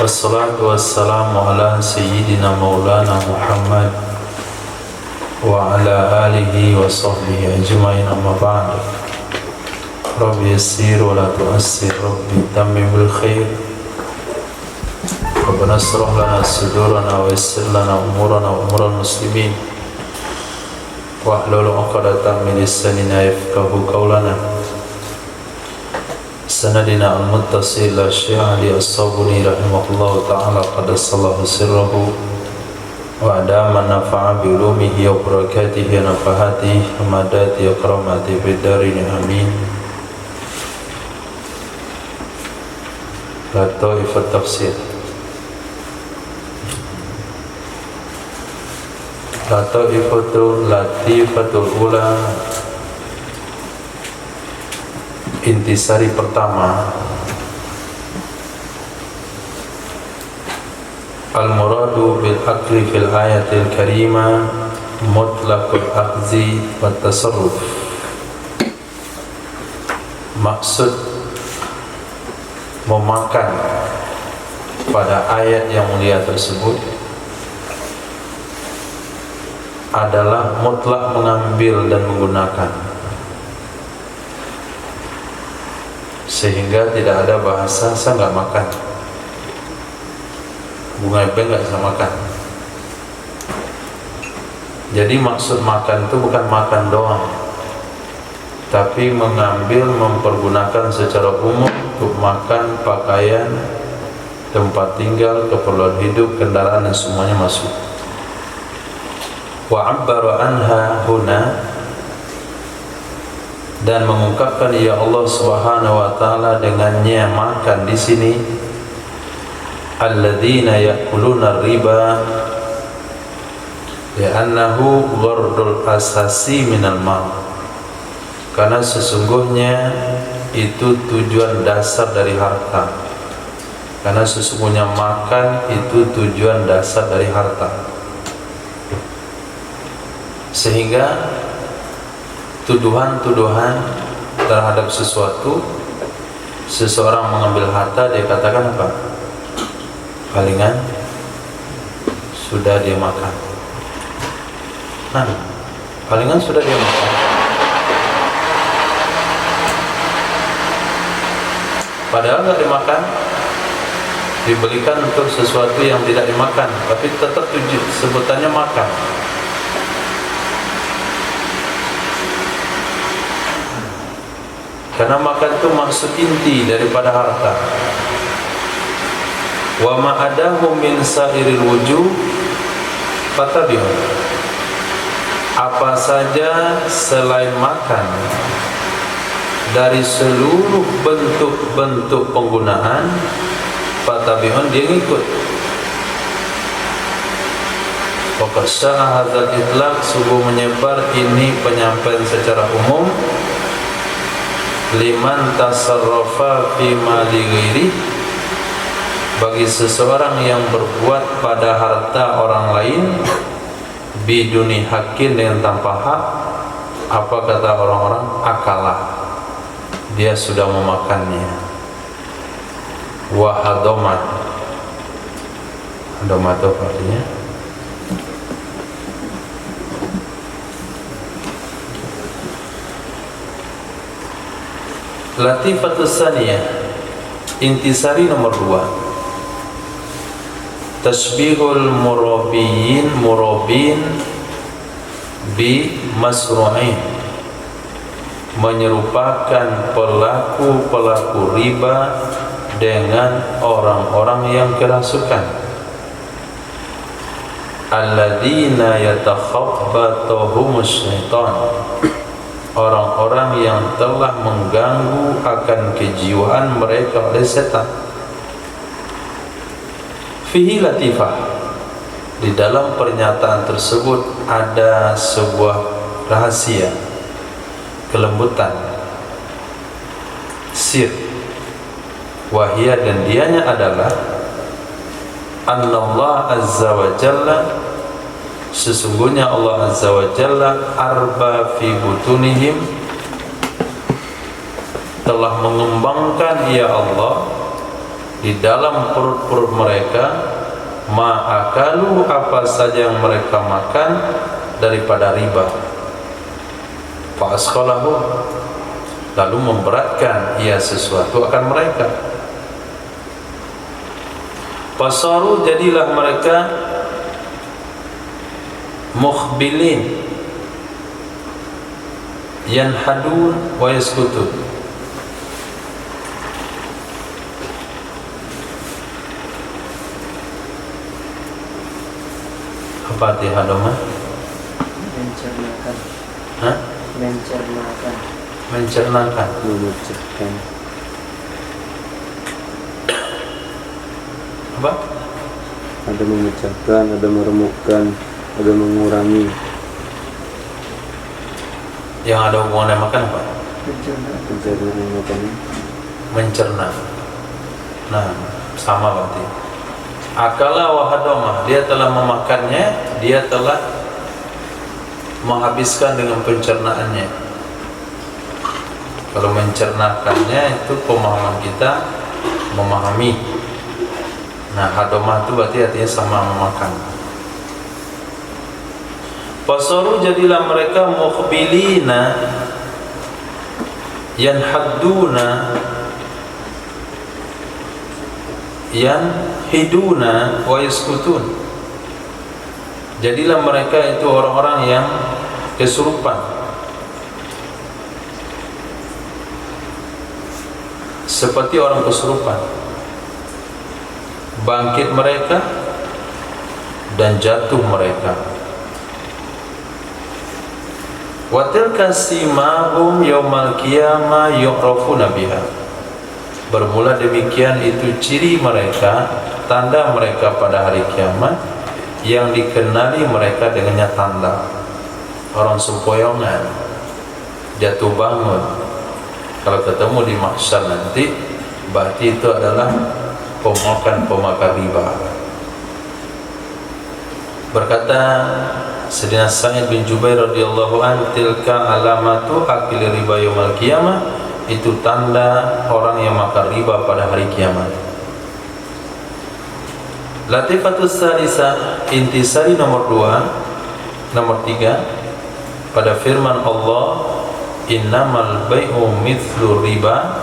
Wassalatu wassalamu ala sayyidina maulana Muhammad wa ala alihi wa sahbihi ajma'in, amma ba'd. Rabbi yassir wa la tu'assir, Rabbi tammim bil khair. Rabbana asrah lana sudurana wa yassir lana umurana wa umural muslimin wa ahlul 'uqdatam min lisanina yafqahu qawlana. Sanadina al-muttasil la syi'ali as-sabuni rahimahullahu ta'ala qadassallahu sirrahu wa adama nafa'a bi ulumihi wa barakatihi nafahatihi madati wa karamati bidarini amin. Lataifat tafsir, latifatul ula, intisari pertama. Al-muradu bil akli fil ayatil karimah mutlaqul akhzi wa tasarruf. Maksud memakan pada ayat yang mulia tersebut adalah mutlak mengambil dan menggunakan, sehingga tidak ada bahasa saya nggak makan, bunga B nggak bisa makan. Jadi maksud makan itu bukan makan doang, tapi mengambil, mempergunakan secara umum untuk makan, pakaian, tempat tinggal, keperluan hidup, kendaraan, dan semuanya masuk. Wa 'abbara anha huna, dan mengungkapkan ya Allah Subhanahu wa taala dengannya makan di sini, alladzina ya'kuluna riba li'annahu ghardul asasi minal mal, karena sesungguhnya itu tujuan dasar dari harta, karena sesungguhnya makan itu tujuan dasar dari harta. Sehingga tuduhan-tuduhan terhadap sesuatu, seseorang mengambil harta, dia katakan apa? Palingan sudah dia makan. Nah, palingan sudah dia makan. Padahal nggak dimakan, dibelikan untuk sesuatu yang tidak dimakan, tapi tetap sebutannya makan. Karena makan itu maksud inti daripada harta. Wa ma adahu min sairil wujuh fatabi'un, apa saja selain makan dari seluruh bentuk-bentuk penggunaan, fatabi'un, dia ngikut. Waqad sya'a hadzal itlaq, sungguh menyebar ini penyampaian secara umum, liman tasarrafa fi mali ghairi, bagi seseorang yang berbuat pada harta orang lain, biduni hakin, dengan tanpa hak. Apa kata orang-orang? Akalah, dia sudah memakannya. Wa hadomat, hadomat itu artinya latifatus saniyah, intisari nomor 2, tasbihul murabin bi masru'in, menyerupakan pelaku-pelaku riba dengan orang-orang yang kerasukan. Alladzina yatakhabbatuhumus syaitan, orang-orang yang telah mengganggu akan kejiwaan mereka oleh setan. Fihi latifah, di dalam pernyataan tersebut ada sebuah rahasia, kelembutan, sir. Wahia, dan dianya adalah annallah azza wa jalla, sesungguhnya Allah azza wa jalla arba fi butunihim, telah mengembangkan ya Allah di dalam perut-perut mereka ma'akalu, apa saja yang mereka makan daripada riba. Fa'asqalahu, lalu memberatkan ia sesuatu akan mereka. Fasaru, jadilah mereka mukhbilin, yanhadun wa yaskutun. Apa arti hadoma? Mencernakan. Hah? Mencernakan. Mencernakan. Memecahkan. Apa? Ada memecahkan, ada meremukkan, ada mengurangi. Yang ada hubungannya makan apa? Pencernaan makanan. Mencerna. Nah, sama berarti. Akala wa hadoma, dia telah memakannya, dia telah menghabiskan dengan pencernaannya. Kalau mencernakannya itu pemahaman kita memahami. Nah, hadoma itu berarti artinya sama memakan. Fasaru, jadilah mereka mukhbilina, yanhadduna, yanhiduna wa yaskutun. Jadilah mereka itu orang-orang yang kesurupan, seperti orang kesurupan. Bangkit mereka dan jatuh mereka. Wa tilka simahum yaumal qiyamah yu'rafuna biha. Bermula demikian itu ciri mereka, tanda mereka pada hari kiamat yang dikenali mereka dengannya tanda. Orang sempoyongan, jatuh bangun, kalau ketemu di mahsyar nanti, berarti itu adalah pemakan riba. Berkata Sayyidina Sa'id bin Jubair radhiyallahu an, tilka alamatu akil riba yaumil qiyamah, itu tanda orang yang makan riba pada hari kiamat. Latifatus salisa, intisari nomor 2, nomor 3 pada firman Allah, innamal bai'u mithlu riba,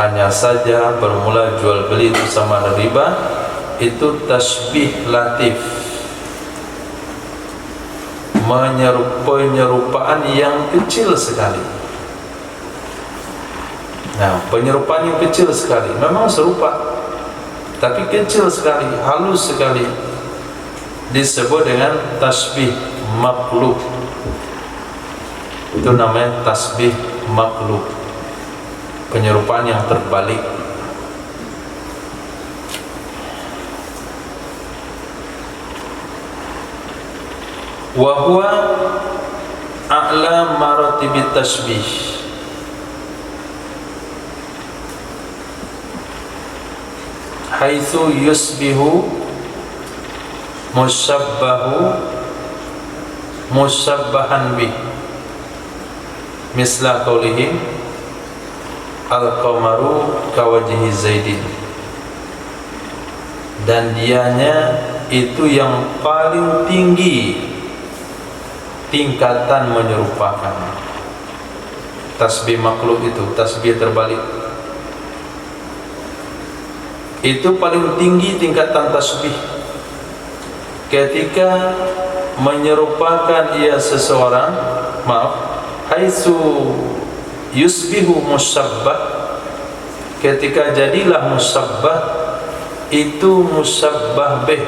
hanya saja bermula jual beli itu sama dengan riba. Itu tasbih latif, penyerupaan yang kecil sekali. Nah, penyerupaan yang kecil sekali, memang serupa, tapi kecil sekali, halus sekali, disebut dengan tasbih makhluk. Itu namanya tasbih makhluk, penyerupaan yang terbalik. Wa huwa a'la maratibit tasbih, haitsu yusbihu musabbahan bih, misla qaulihim al-qamaru kawajhi zaidin. Dan dianya itu yang paling tinggi tingkatan menyerupakan. Tasbih makhluk itu, tasbih terbalik, itu paling tinggi tingkatan tasbih ketika menyerupakan ia seseorang, haitsu yusbihu musabbah, ketika jadilah musabbah itu musabbah bih.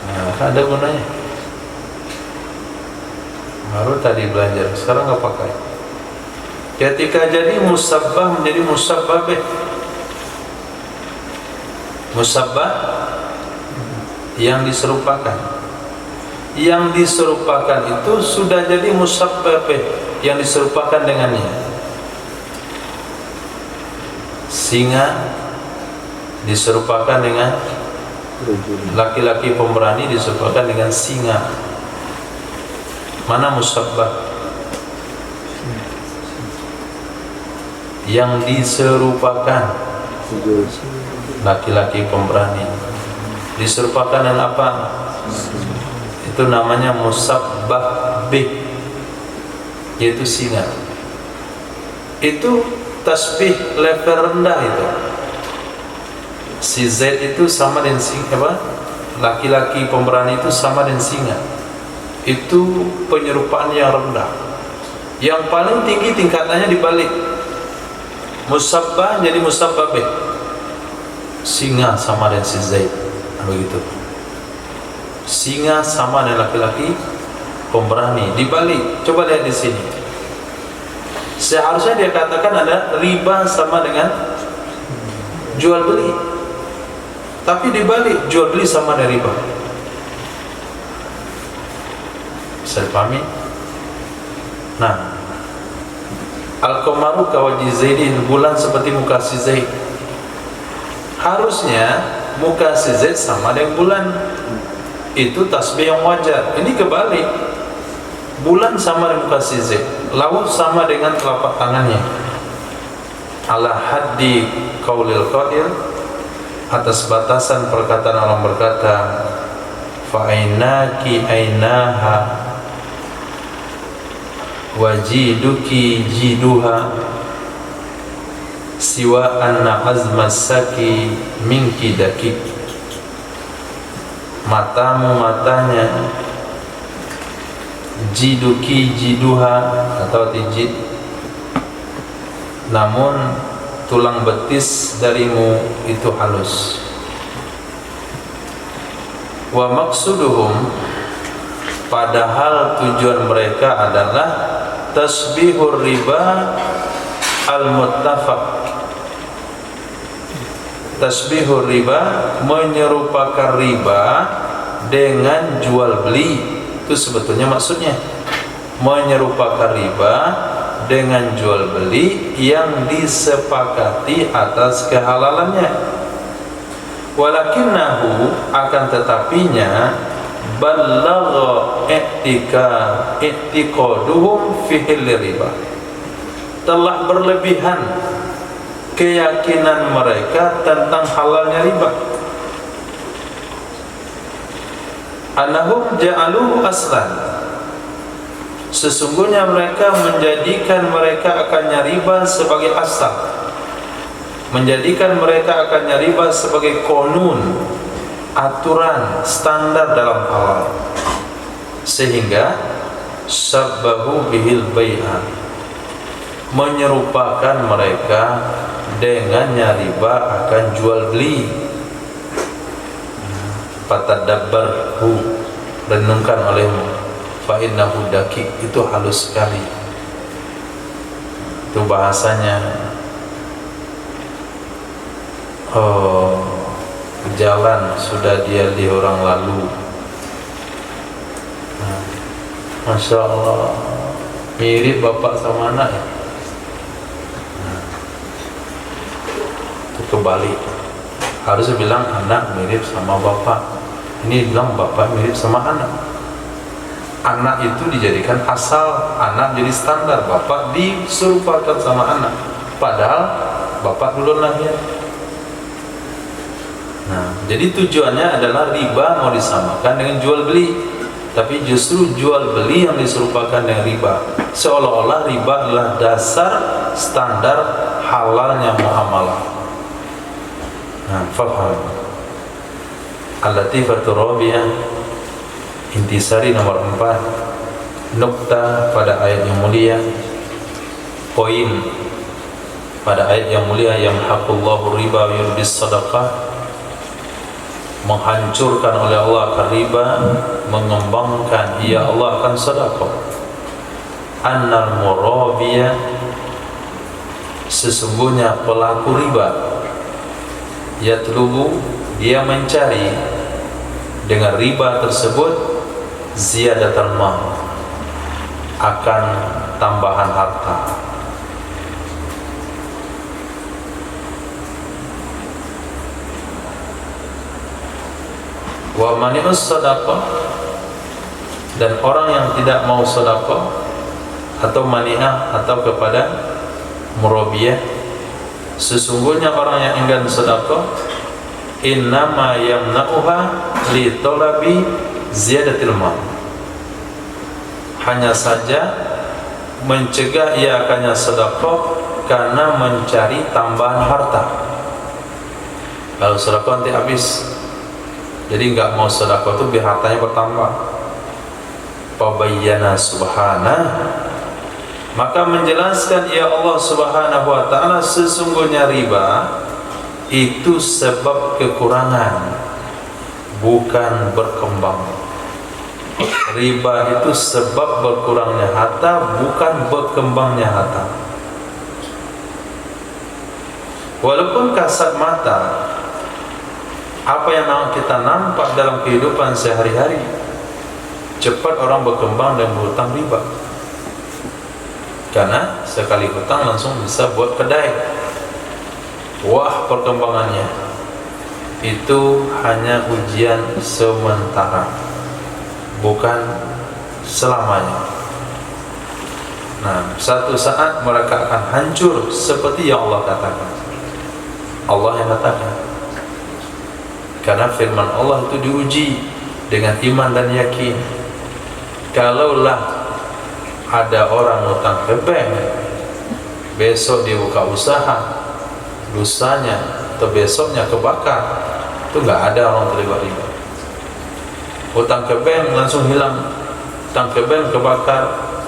Nah, ada gunanya. Baru tadi belajar, sekarang nggak pakai. Ketika jadi musabbah menjadi musabbah bih. Musabbah yang diserupakan. Yang diserupakan itu sudah jadi musabbah bih, yang diserupakan dengannya. Singa diserupakan dengan laki-laki pemberani, diserupakan dengan singa. Mana musabbah? Yang diserupakan. Jujur. laki-laki pemberani. Diserupakan dengan apa? Itu namanya musabbah bih, yaitu singa. Itu tasbih level rendah itu. Si Z itu sama dengan singa, apa? Laki-laki pemberani itu sama dengan singa. Itu penyerupaan yang rendah. Yang paling tinggi tingkatannya dibalik. Musabbah jadi musabbah bih. Singa sama dengan si Zaid, begitu. Singa sama dengan laki-laki pemberani, dibalik. Coba lihat di sini. Seharusnya dia katakan ada riba sama dengan jual beli, tapi dibalik, jual beli sama dengan riba. Bisa dipahami? Nah, al-qamaru kawaji Zaidin, bulan seperti muka si Zaid. Harusnya muka si Zaid sama dengan bulan. Itu tasbih yang wajar. Ini kebalik. Bulan sama dengan muka si Zaid, laut sama dengan telapak tangannya. Ala haddi qaulil qail, atas batasan perkataan orang berkata, fa ainaki ainaha wajiduki jiduha siwa anna azmasaki minki daki. Matamu matanya, jiduki jiduha atau tijid, namun tulang betis darimu itu halus. Wa maksuduhum, padahal tujuan mereka adalah tasbihur riba al-muttafaq. Tasbihur riba, menyerupakan riba dengan jual beli. Itu sebetulnya maksudnya, menyerupakan riba dengan jual beli yang disepakati atas kehalalannya. Walakinnahu, akan tetapinya, ballagha i'tiqaduhum fihil riba, telah berlebihan keyakinan mereka tentang halalnya riba. Annahum ja'aluhu aslan, sesungguhnya mereka menjadikan mereka akannya riba sebagai asal, menjadikan mereka akannya riba sebagai konun, aturan, standar dalam halal, sehingga syabbahu bihil bai'ah, menyerupakan mereka dengannya riba akan jual beli. Fatadabbarhu, renungkan olehmu, fa innahu dakik, itu halus sekali. Itu bahasanya, jalan sudah dia di orang lalu. Masya Allah, mirip bapak sama anak ya. Itu kebalik. Harusnya bilang anak mirip sama bapak. Ini bilang bapak mirip sama anak. Anak itu dijadikan asal, anak jadi standar, bapak diserupakan sama anak. Padahal bapak dulu lahir. Nah, jadi tujuannya adalah riba mau disamakan dengan jual beli, tapi justru jual beli yang diserupakan dengan riba, seolah-olah riba adalah dasar standar halalnya muamalah. Nah, faham. Al-Latifatur Rabi'ah, intisari nomor 4, nukta pada ayat yang mulia, poin pada ayat yang mulia, yang haqqullahu riba wa yurbis sadaqah, menghancurkan oleh Allah akan riba, mengembangkan ya Allah akan sedekah. Annal murabiya, sesungguhnya pelaku riba, yatlubu, dia mencari dengan riba tersebut ziyadatul mal, akan tambahan harta. Wa mani'us sadaqah, dan orang yang tidak mau sedekah atau mani'ah atau kepada murabiyah, Sesungguhnya orang yang enggan sedekah innama yamna'uha li talabi ziyadatil mal, hanya saja mencegah ia akannya sedekah karena mencari tambahan harta. Kalau sedekah nanti habis, jadi enggak mau sedekah itu biar hartanya bertambah. Fabayyana subhanahu, maka menjelaskan ya Allah subhanahu wa ta'ala, sesungguhnya riba itu sebab kekurangan, bukan berkembang. Riba itu sebab berkurangnya harta, bukan berkembangnya harta. Walaupun kasat mata apa yang kita nampak dalam kehidupan sehari-hari, cepat orang berkembang dan berhutang riba. Karena sekali hutang langsung bisa buat kedai. Wah, perkembangannya itu hanya ujian sementara, bukan selamanya. Nah, satu saat mereka akan hancur seperti yang Allah katakan. Allah yang katakan. Karena firman Allah itu diuji dengan iman dan yakin. Kalaulah ada orang utang ke bank, besok dia buka usaha, lusanya atau besoknya kebakar, itu nggak ada orang terlibat riba. Utang ke bank langsung hilang, utang ke bank kebakar,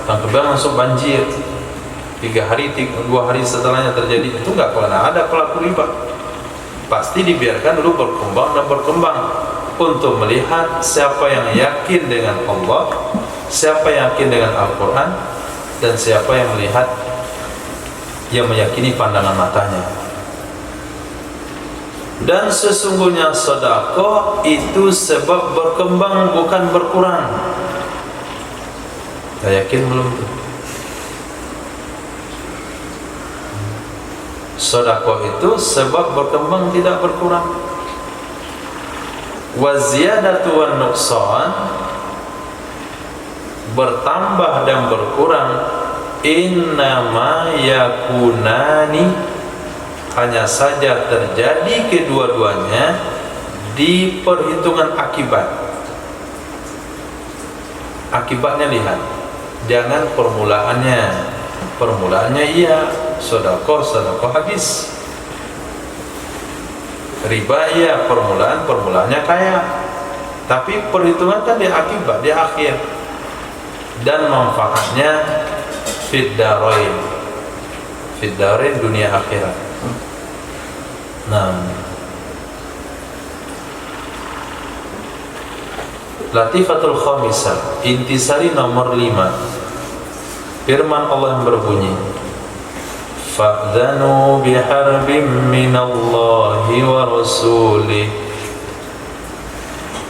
utang ke bank langsung banjir. 2 hari setelahnya terjadi, itu nggak pernah ada pelaku riba. Pasti dibiarkan dulu berkembang dan berkembang untuk melihat siapa yang yakin dengan Allah, siapa yang yakin dengan Al-Quran, dan siapa yang melihat, yang meyakini pandangan matanya. Dan sesungguhnya sedekah itu sebab berkembang, bukan berkurang. Kita yakin belum? Sedekah itu sebab berkembang, tidak berkurang. Wa ziyadatu wan nuqsan, bertambah dan berkurang, innama yakunani, hanya saja terjadi kedua-duanya di perhitungan akibat. Akibatnya lihat, jangan permulaannya. Permulaannya iya, sedekah habis. Riba iya, permulaannya kaya. Tapi perhitungan kan di akibat, di akhir. Dan manfaatnya fid darain, dunia akhirat. Nah, Latifatul Khamisah, intisari nomor 5. Firman Allah yang berbunyi, fa'dhanu biharbim minallahi wa rasulih.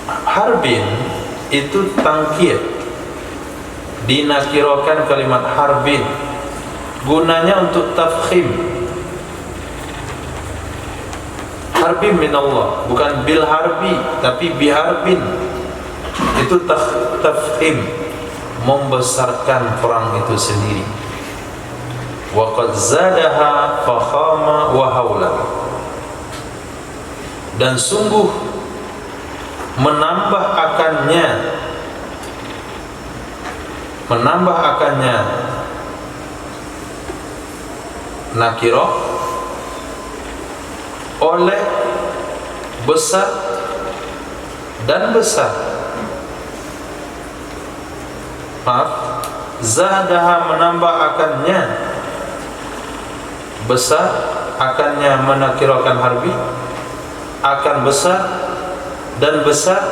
Harbin itu tangkir, dinakirakan kalimat harbin, gunanya untuk tafkhim. Harbin minallah, bukan bil harbi, tapi biharbin. Itu tafkhim, membesarkan perang itu sendiri. Wa qad zadaha fakhama wa haula, dan sungguh menambah akannya nakirah oleh besar dan besar. Maaf, zadaha menambah akannya, besar akannya menakirakan harbi, akan besar dan besar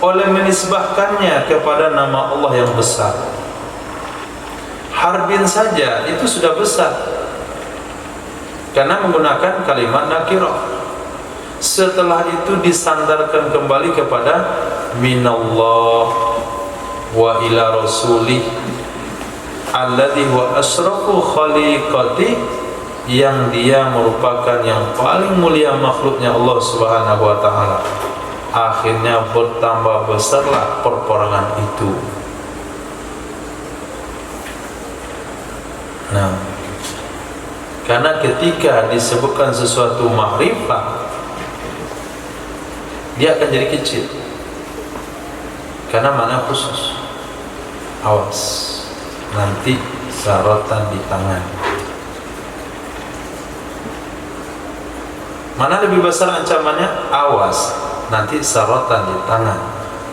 oleh menisbahkannya kepada nama Allah yang besar. Harbin saja itu sudah besar karena menggunakan kalimat nakirah. Setelah itu disandarkan kembali kepada minallah wa ila rasulih alladhi wa asrafu khaliqati, yang dia merupakan yang paling mulia makhluknya Allah subhanahu wa ta'ala. Akhirnya bertambah besarlah perperangan itu. Nah, Karena ketika disebutkan sesuatu ma'rifah, dia akan jadi kecil. Karena makna khusus. Awas, nanti sarotan di tangan. Mana lebih besar ancamannya? Awas, nanti sarotan di tangan.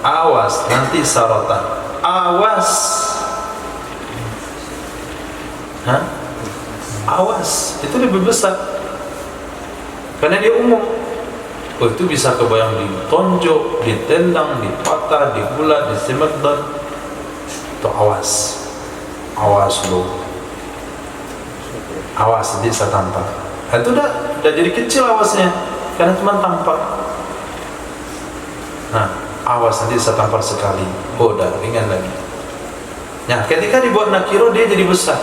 Awas, nanti sarotan. Awas. Hah? Awas, itu lebih besar. Karena dia umum. Oh, itu bisa kebayang ditonjok, ditendang, dipatah, dibulat, disemedan. Itu awas. Awas lo. Awas, jadi saya tampak. Itu udah jadi kecil awasnya, karena cuma tampak. Nah, awas nanti saya tampar sekali. Oh, udah ringan lagi. Nah, ketika dibuat nakiro, dia jadi besar.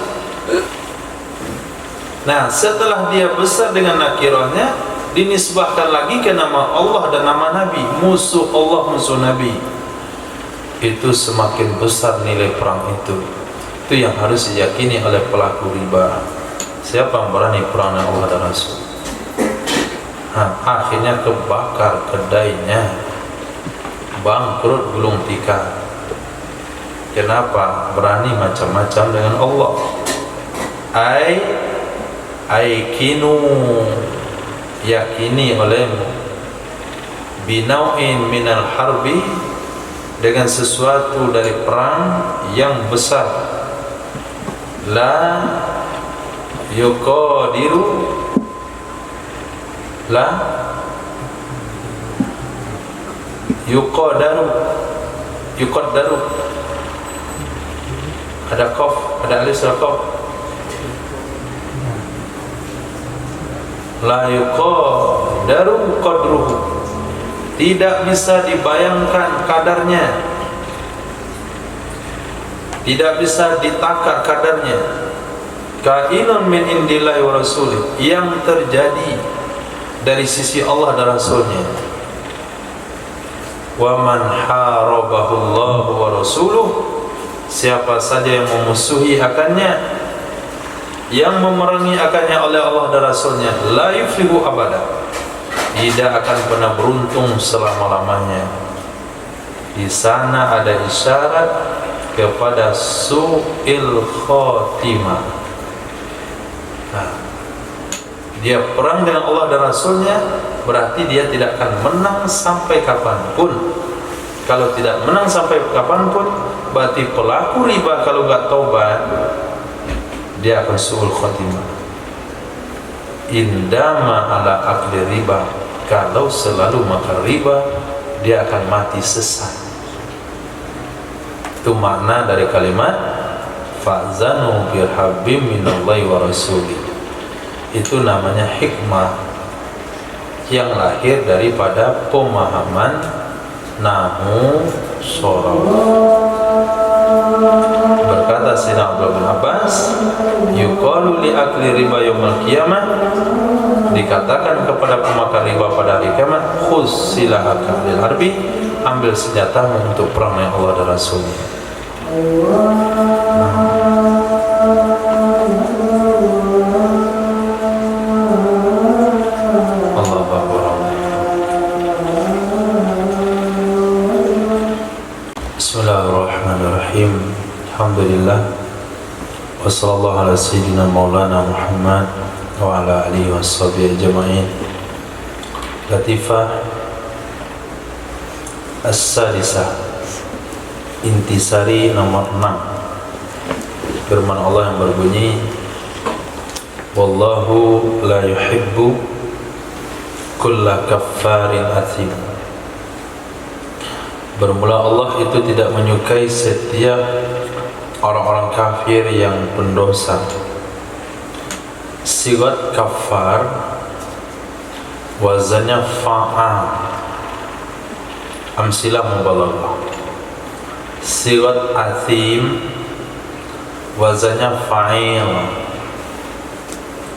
Nah, setelah dia besar dengan nakirohnya, dinisbahkan lagi ke nama Allah dan nama Nabi. Musuh Allah, musuh Nabi. Itu semakin besar nilai perang itu. Itu yang harus diyakini oleh pelaku riba. Siapa yang berani perang dengan Allah dan Rasul? Akhirnya kebakar kedainya, bangkrut gulung tikar. Kenapa? Berani macam-macam dengan Allah. Aikinu, yakini olehmu, binau'in minal harbi, dengan sesuatu dari perang yang besar. La yuqadiru, la yuqadaru, yuqaddaru, ada qaf, ada alif, ada qaf. La yuqadaru qadruhu, tidak bisa dibayangkan kadarnya, tidak bisa ditakar kadarnya. Kainun min indillahi wa rasulih, yang terjadi dari sisi Allah dan Rasulnya. Wa man harabahu Allah wa rasuluh, siapa saja yang memusuhi akannya, yang memerangi akannya oleh Allah dan Rasulnya, la yuflihu abada, tidak akan pernah beruntung selama-lamanya. Di sana ada isyarat kepada su'il khotimah. Nah, dia perang dengan Allah dan Rasulnya, berarti dia tidak akan menang sampai kapanpun. Kalau tidak menang sampai kapanpun, berarti pelaku riba kalau nggak taubat, dia akan su'ul khotimah. Indama ala akli riba, kalau selalu makan riba, dia akan mati sesat. Itu makna dari kalimat fa'zanu birhabbim minallahi wa rasulih. Itu namanya hikmah yang lahir daripada pemahaman nahu sorab. Berkata Sayyidina Abdullah bin Abbas, yuqalu li akli riba yaumil qiyamah, dikatakan kepada pemakan riba pada hari kiamat, khuz silahaka lil harbi, ambil senjatamu untuk perang dengan Allah dan Rasulnya. Allah Akbar. Bismillahirrahmanirrahim. Alhamdulillah. Wassallallahu ala sayyidina maulana Muhammad wa ala alihi washabihi ajma'in. Latifah As-Sadisah, intisari nomor 6. Firman Allah yang berbunyi, wallahu la yuhibbu kulla kaffarin athim. Bermula Allah itu tidak menyukai setiap orang-orang kafir yang pendosa. Sigat kafar wazannya fa'al, amsilah mubalaghah. Sigat athim wazannya fa'il,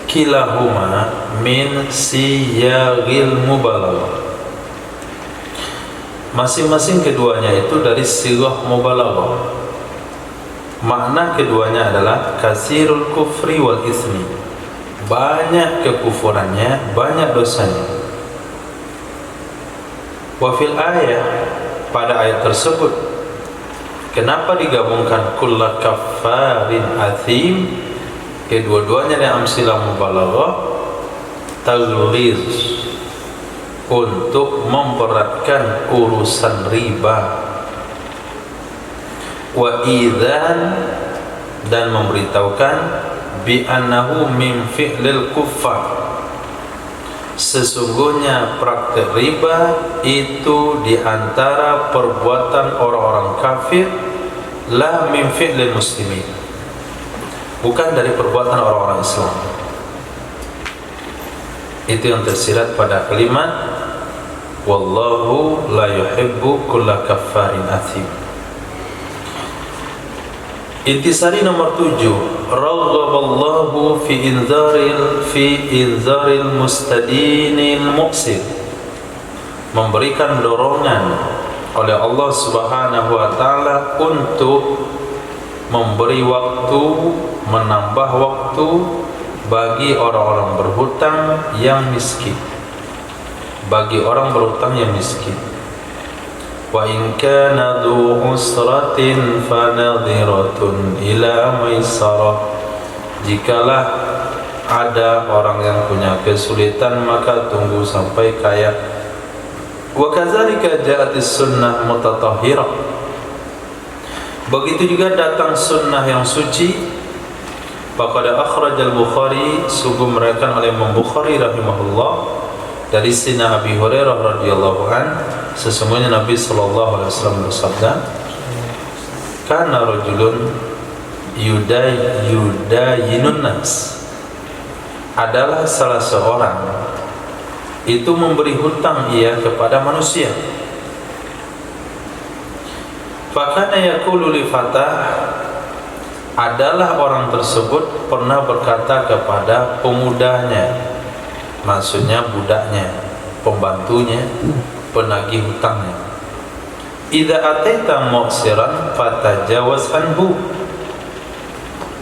kilahuma min siyagil mubalaghah. Masing-masing keduanya itu dari sighah mubalaghah. Makna keduanya adalah kasirul kufri wal ismi, banyak kekufurannya, banyak dosanya. Wa fil ayat, pada ayat tersebut, kenapa digabungkan kulla kaffarin athim? Kedua-duanya dari amsilah mubalaghah, taghliz, untuk memberatkan urusan riba, wa idzan, dan memberitahukan bi annahu min fi'lil kuffar, sesungguhnya praktek riba itu diantara perbuatan orang-orang kafir, la min fi'lil muslimin, bukan dari perbuatan orang-orang Islam. Itu yang tersirat pada kalimat wallahu la yuhibbu kulla kaffarin athim. Intisari nomor 7, raghaballahu fi inzaril mustadinil muqsir, memberikan dorongan oleh Allah Subhanahu wa taala untuk memberi waktu, menambah waktu bagi orang-orang berhutang yang miskin, bagi orang berhutang yang miskin. Wa in kana dhu usratin fanadhiratun ila maisarah, jikalah ada orang yang punya kesulitan maka tunggu sampai kaya. Wa kadzalika ja'atis sunnah mutatahhirah, begitu juga datang sunnah yang suci. Faqad akhrajal Bukhari, sungguh meriwayatkan oleh Imam Bukhari rahimahullah dari Sayyidina Abi Hurairah radhiyallahu an, sesungguhnya Nabi sallallahu alaihi wasallam bersabda, kana rajulun yudayinun nas, adalah salah seorang itu memberi hutang ia kepada manusia. Fakana yaqulu li fatah, adalah orang tersebut pernah berkata kepada pemudanya, maksudnya budaknya, pembantunya, penagih hutangnya, idza ataita mu'siran fatajawaz anhu,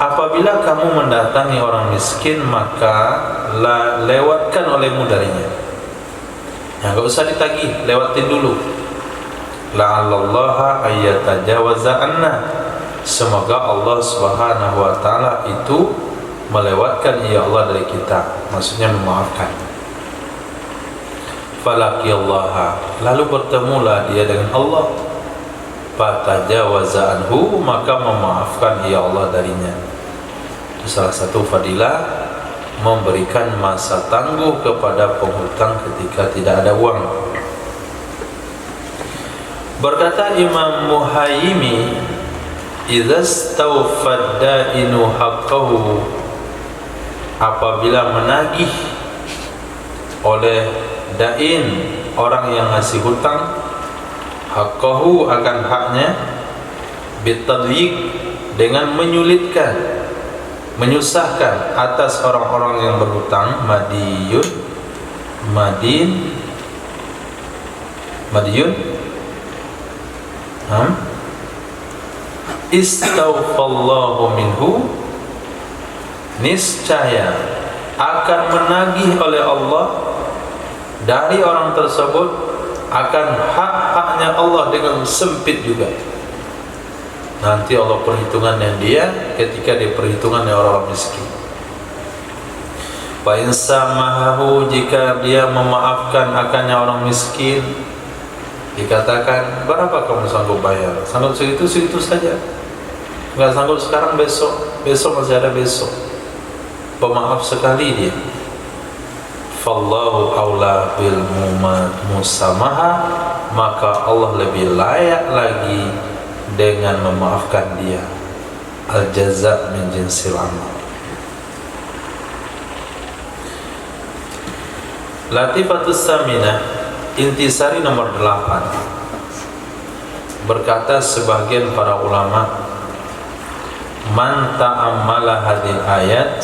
apabila kamu mendatangi orang miskin maka lewatkan olehmu darinya. Ya, enggak usah ditagih, lewatin dulu. La'allallaha ayyatajawaza anna, semoga Allah Subhanahu wa taala itu melewatkan ya Allah dari kita, maksudnya memaafkan. Falaqiyallaha, lalu bertemulah dia dengan Allah. Fatajawaza anhu, maka memaafkan ya Allah darinya. Itu salah satu fadilah memberikan masa tangguh kepada penghutang ketika tidak ada uang. Berkata Imam Muhayyimi, idza stawfad dainu haqqahu, apabila menagih oleh dain, orang yang ngasih hutang, haqqahu, akan haknya, bitadyiq, dengan menyulitkan, menyusahkan atas orang-orang yang berhutang, madiyun istawfallahu minhu, niscaya akan menagih oleh Allah dari orang tersebut, akan hak-haknya Allah dengan sempit juga. Nanti Allah perhitungannya dia ketika diperhitungannya orang miskin. Fa in samahu, jika dia memaafkan akannya orang miskin, dikatakan, berapa kamu sanggup bayar? Sanggup segitu saja. Enggak sanggup sekarang, besok masih ada besok. Pemaaf sekali dia. Fallahu aula bil musamaha, maka Allah lebih layak lagi dengan memaafkan dia. Al jaza min jinsil amal. Latifatus saminah, intisari nomor 8. Berkata sebagian para ulama, man ta'ammala hadil ayat,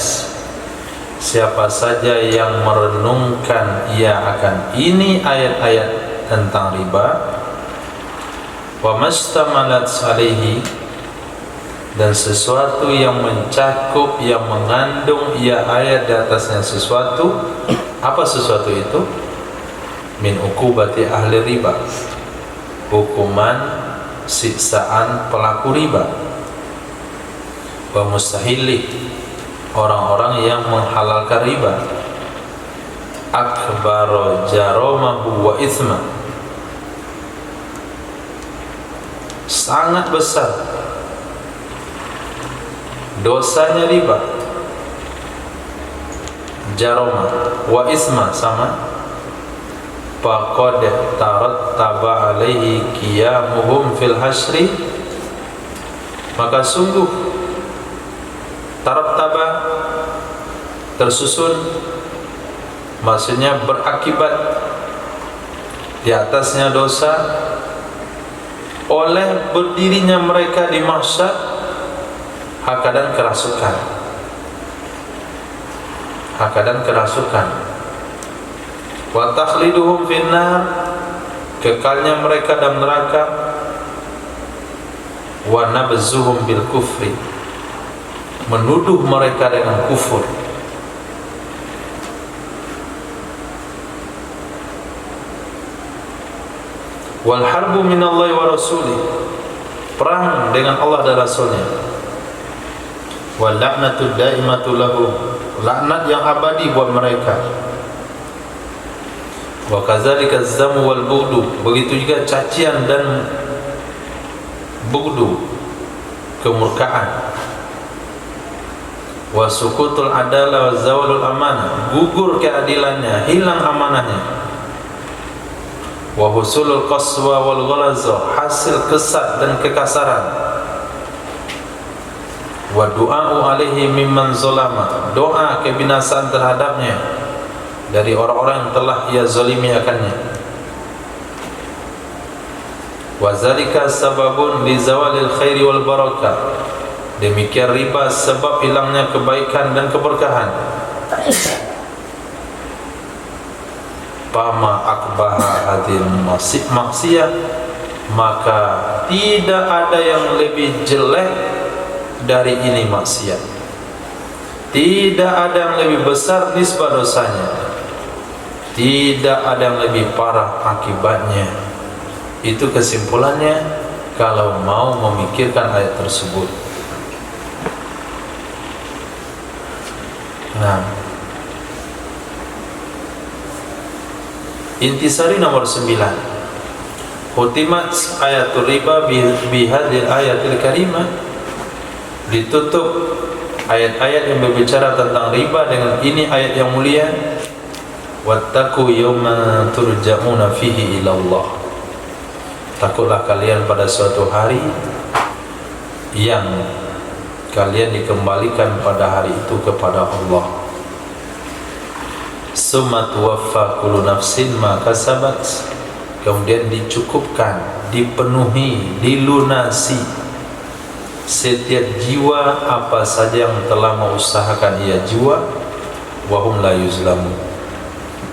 siapa saja yang merenungkan ia akan ini ayat-ayat tentang riba, wa mastamalat alaihi, dan sesuatu yang mencakup, yang mengandung ia ayat di atasnya sesuatu. Apa sesuatu itu? Min uqubati ahli riba, hukuman siksaan pelaku riba, wa mustahili, orang-orang yang menghalalkan riba, akbar jaramahu wa ithma, sangat besar dosanya riba. Jarama wa isma sama. Faqad tarattaba alaihi qiyamuhum fil hasyri, maka sungguh tarattaba tersusun, maksudnya berakibat di atasnya dosa oleh berdirinya mereka di mahsyar hakadan kerasukan, hakadan kerasukan. Wa takhliduhum finnar, kekalnya mereka dalam neraka. Wa nabzuhum bil kufri, menuduh mereka dengan kufur. Wal harbu minallahi wa rasulih, perang dengan Allah dan Rasulnya. Wal la'natu daimatu lahu, laknat yang abadi buat mereka. Wa kadzalika az-zamu wal bughdu, begitu juga cacian dan bughdu, kemurkaan. Wa sukutul adalah wa zawalul amanah, gugur keadilannya, hilang amanahnya. Wa husulul qaswa wal ghalaza, hasil kesat dan kekasaran. Wa du'a'u alaihi mimman zalama, doa kebinasaan terhadapnya dari orang-orang yang telah ia zalimi akannya. Wa zalika sababun li zawalil khairi wal barakah, demikian riba sebab hilangnya kebaikan dan keberkahan. Fama akbaha hadil maksiyah, maka tidak ada yang lebih jelek dari ini maksiat, tidak ada yang lebih besar nisbah dosanya, tidak ada yang lebih parah akibatnya. Itu kesimpulannya kalau mau memikirkan ayat tersebut. Nah, intisari nomor 9, khutimat ayatul riba bihadil ayatil karimah, ditutup ayat-ayat yang berbicara tentang riba dengan ini ayat yang mulia. Wattaqu yawma turja'una fihi ila Allah, takutlah kalian pada suatu hari yang kalian dikembalikan pada hari itu kepada Allah. Summa tuwaffa kullu nafsin ma kasabat, kemudian dicukupkan, dipenuhi, dilunasi setiap jiwa apa saja yang telah mengusahakan ia jiwa. Wa hum la yuzlamun,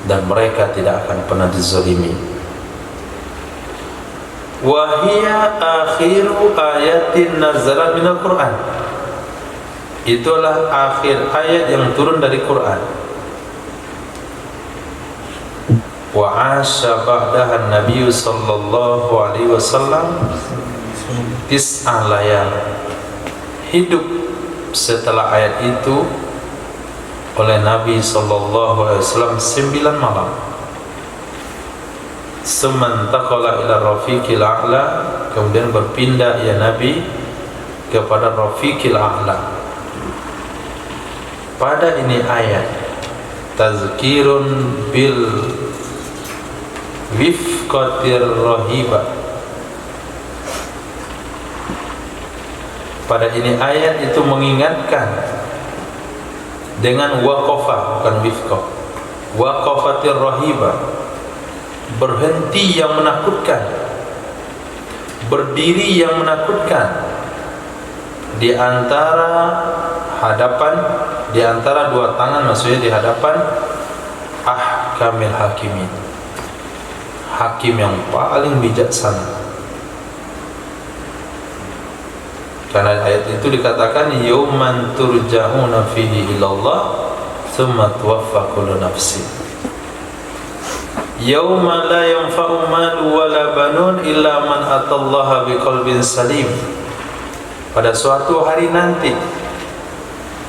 dan mereka tidak akan pernah dizalimi. Wa hiya akhiru ayatin nazalat minal Qur'an, itulah akhir ayat yang turun dari Quran. Wa asya ba'dahan Nabi sallallahu alaihi wasallam tis'ah layal, hidup setelah ayat itu oleh Nabi sallallahu alaihi wasallam 9 malam. Semantaqala ila rafiqil a'la, kemudian berpindah ya Nabi kepada rafiqil a'la. Pada ini ayat tazkirun bil wifqatir rahibah, pada ini ayat itu mengingatkan dengan waqafah, bukan wifqah, waqafatir rahibah, berhenti yang menakutkan, berdiri yang menakutkan di antara hadapan, di antara dua tangan, maksudnya di hadapan ahkamil hakimin, hakim yang paling bijaksana. Karena ayat itu dikatakan yauman turja'una fihi ilallah thumma tuwaffa kullu nafsin. Yauma la yanfa'u malu wala banun illa man atallaha biqalbin salim. Pada suatu hari nanti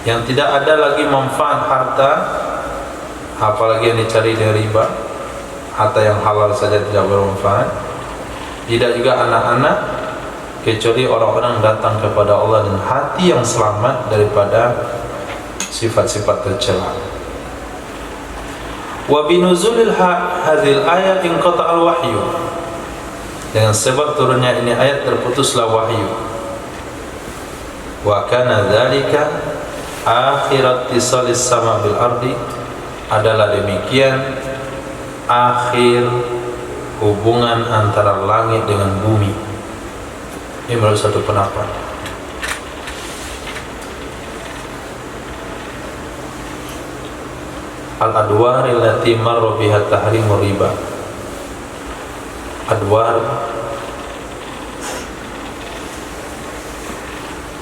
yang tidak ada lagi manfaat harta, apalagi yang dicari dari riba, harta yang halal saja tidak bermanfaat, tidak juga anak-anak, kecuali orang-orang datang kepada Allah dengan hati yang selamat daripada sifat-sifat tercela. Wa binuzulil hadhil ayat inqata'al wahyu. Dengan sebab turunnya ini ayat terputuslah wahyu. Wa kana dzalika akhirat tisalis sama bil ardi, adalah demikian akhir hubungan antara langit dengan bumi. Ini menurut satu pendapat. Al-adwar allati marra biha tahrimu riba. Adwar,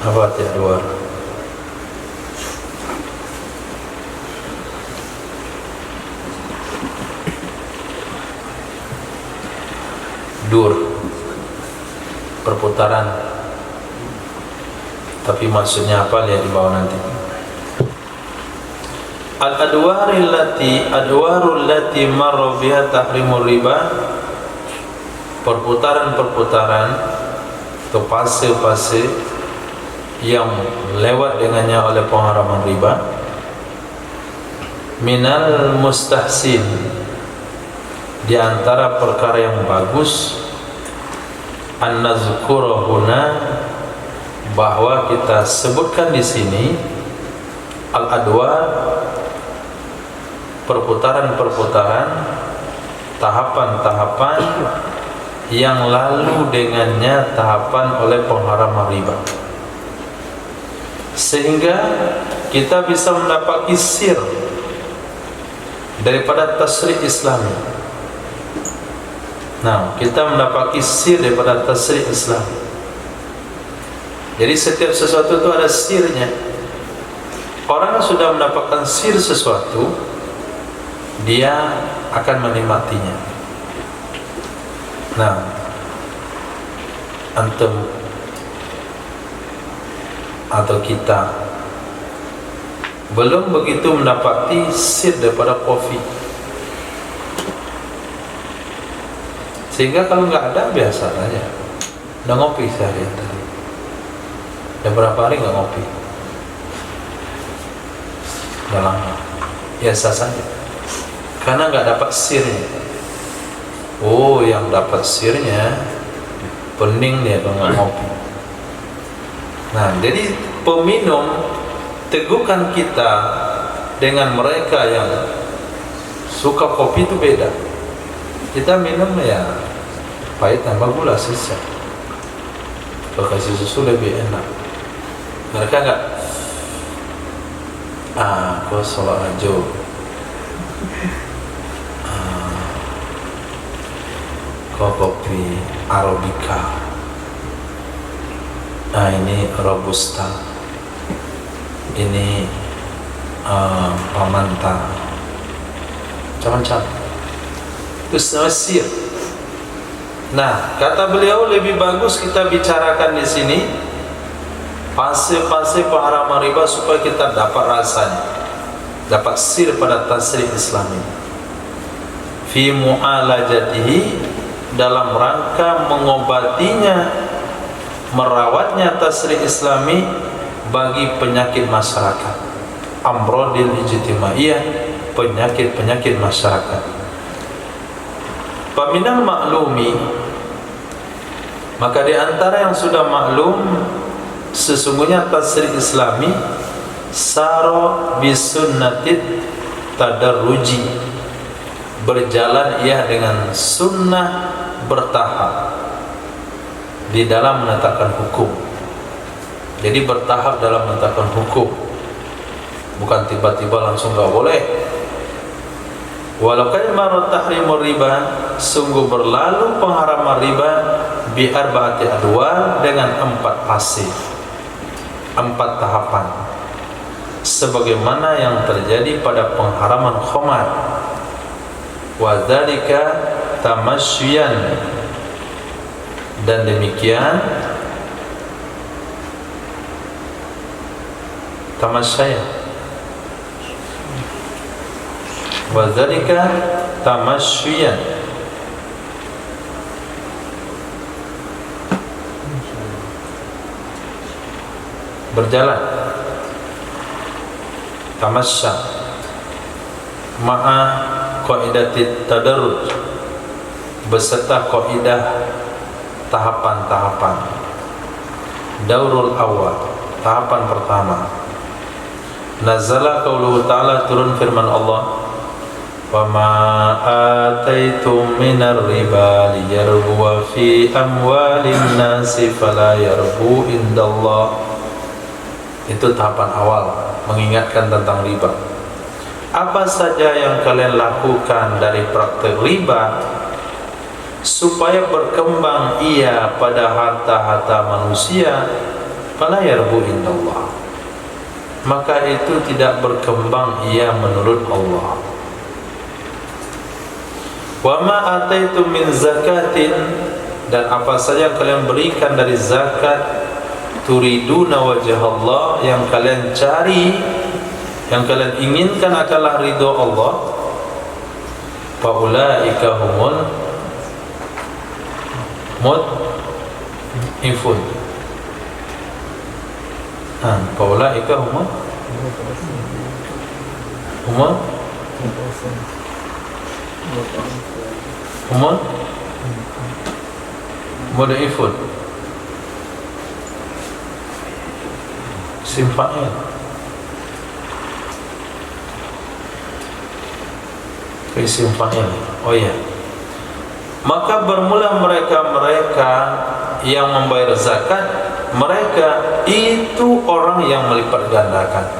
apa arti adwar? Dur, perputaran. Tapi maksudnya apa, lihat di bawah nanti. Al-adwarul lati marra biha tahrimur riba, perputaran-perputaran atau fase-fase yang lewat dengannya oleh pengharaman riba. Minal mustahsin, di antara perkara yang bagus, an-nazkura huna, bahwa kita sebutkan di sini al-adwar, perputaran-perputaran, tahapan-tahapan yang lalu dengannya tahapan oleh pengharaman riba, sehingga kita bisa mendapati sir daripada tasrih Islami. Nah, kita mendapati sir daripada tasrih Islam. Jadi setiap sesuatu itu ada sirnya. Orang yang sudah mendapatkan sir sesuatu, dia akan menikmatinya. Nah, antum atau kita belum begitu mendapati sir daripada kopi, sehingga kalau nggak ada biasa aja. Udah ngopi sehari tadi, udah berapa hari nggak ngopi, udah lama, biasa saja. Karena nggak dapat sirnya. Oh, yang dapat sirnya pening dia kalau nggak ngopi. Nah, jadi peminum, teguhkan kita dengan mereka yang suka kopi itu beda. Kita minum ya pahit tambah gula sisa. Kalau kasih susu lebih enak. Mereka nggak, kok soal aja. Kopi Arabica, ini Robusta, ini Pamanta, macam-macam. Itu semua sir. Nah, kata beliau lebih bagus kita bicarakan di sini fase-fase pengharaman riba supaya kita dapat rasanya, dapat sir pada tasrih Islami. Fi mu'alajatihi, dalam rangka mengobatinya, merawatnya tasrih Islami bagi penyakit masyarakat, amrodil ijtimaiyah, penyakit-penyakit masyarakat. Paminal maklumi, maka di antara yang sudah maklum, sesungguhnya tasrih Islami saro bisunnatit tadarruji, berjalan ia dengan sunnah bertahap di dalam menetapkan hukum. Jadi bertahap dalam menetapkan hukum, bukan tiba-tiba langsung nggak boleh. Walau kan marot tahrimur riba, sungguh berlalu pengharaman riba bi arba'ati adwar, dengan 4 fase. 4 tahapan sebagaimana yang terjadi pada pengharaman khamar. Wa dzalika tamassyan, dan demikian tamasyaya. Wa dzalika tamassyan, berjalan, tamasya ma'a qaidatit tadarruj, beserta kaidah tahapan-tahapan. Daurul awal, tahapan pertama, nazala qauluhu ta'ala, turun firman Allah, wa ma ataitum minar riba liyarbuwa fi amwalin nasi fala yarbu indallah. Itu tahapan awal, mengingatkan tentang riba. Apa saja yang kalian lakukan dari praktek riba supaya berkembang ia pada harta-harta manusia, fala yarbu indallah, maka itu tidak berkembang ia menurut Allah. Wa ma ataitum min zakatin, dan apa saja yang kalian berikan dari zakat, turiduna wajah Allah, yang kalian cari, yang kalian inginkan adalah ridho Allah, faulaika humul mud'ifun. Faulaika humul mud'ifun. Simfa'il. Isim fa'il. Oh iya. Maka bermula mereka-mereka yang membayar zakat, mereka itu orang yang melipat gandakan.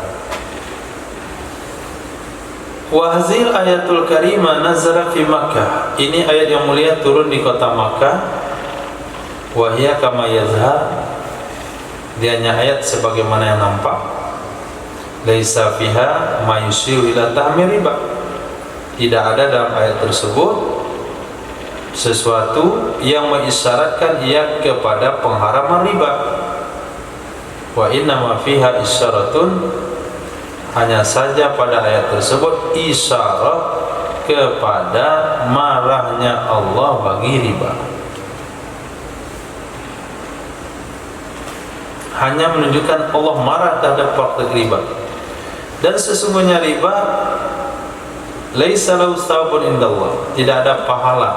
Wahzil ayatul karimah nazara fi Makkah. Ini ayat yang mulia turun di kota Makkah. Wahia kama yazhar, dia hanya ayat sebagaimana yang nampak. Laisa fiha ma yushiru ila tahmir riba. Tidak ada dalam ayat tersebut sesuatu yang mengisyaratkan ia kepada pengharaman riba. Wa inna ma fiha isyaratun, hanya saja pada ayat tersebut isyarat kepada marahnya Allah bagi riba. Hanya menunjukkan Allah marah terhadap praktek riba. Dan sesungguhnya riba laisa lahu thawabun indallah, tidak ada pahala,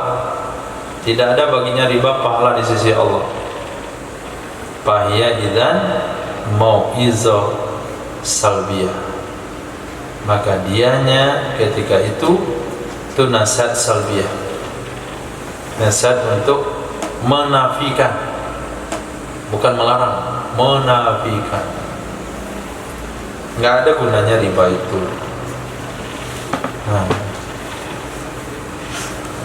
tidak ada baginya riba pahala di sisi Allah. Fahiya idzan mau'izah salbiyah, maka dianya ketika itu nasihat salbiyah, nasihat untuk menafikan, bukan melarang, menafikan. Nggak ada gunanya riba itu.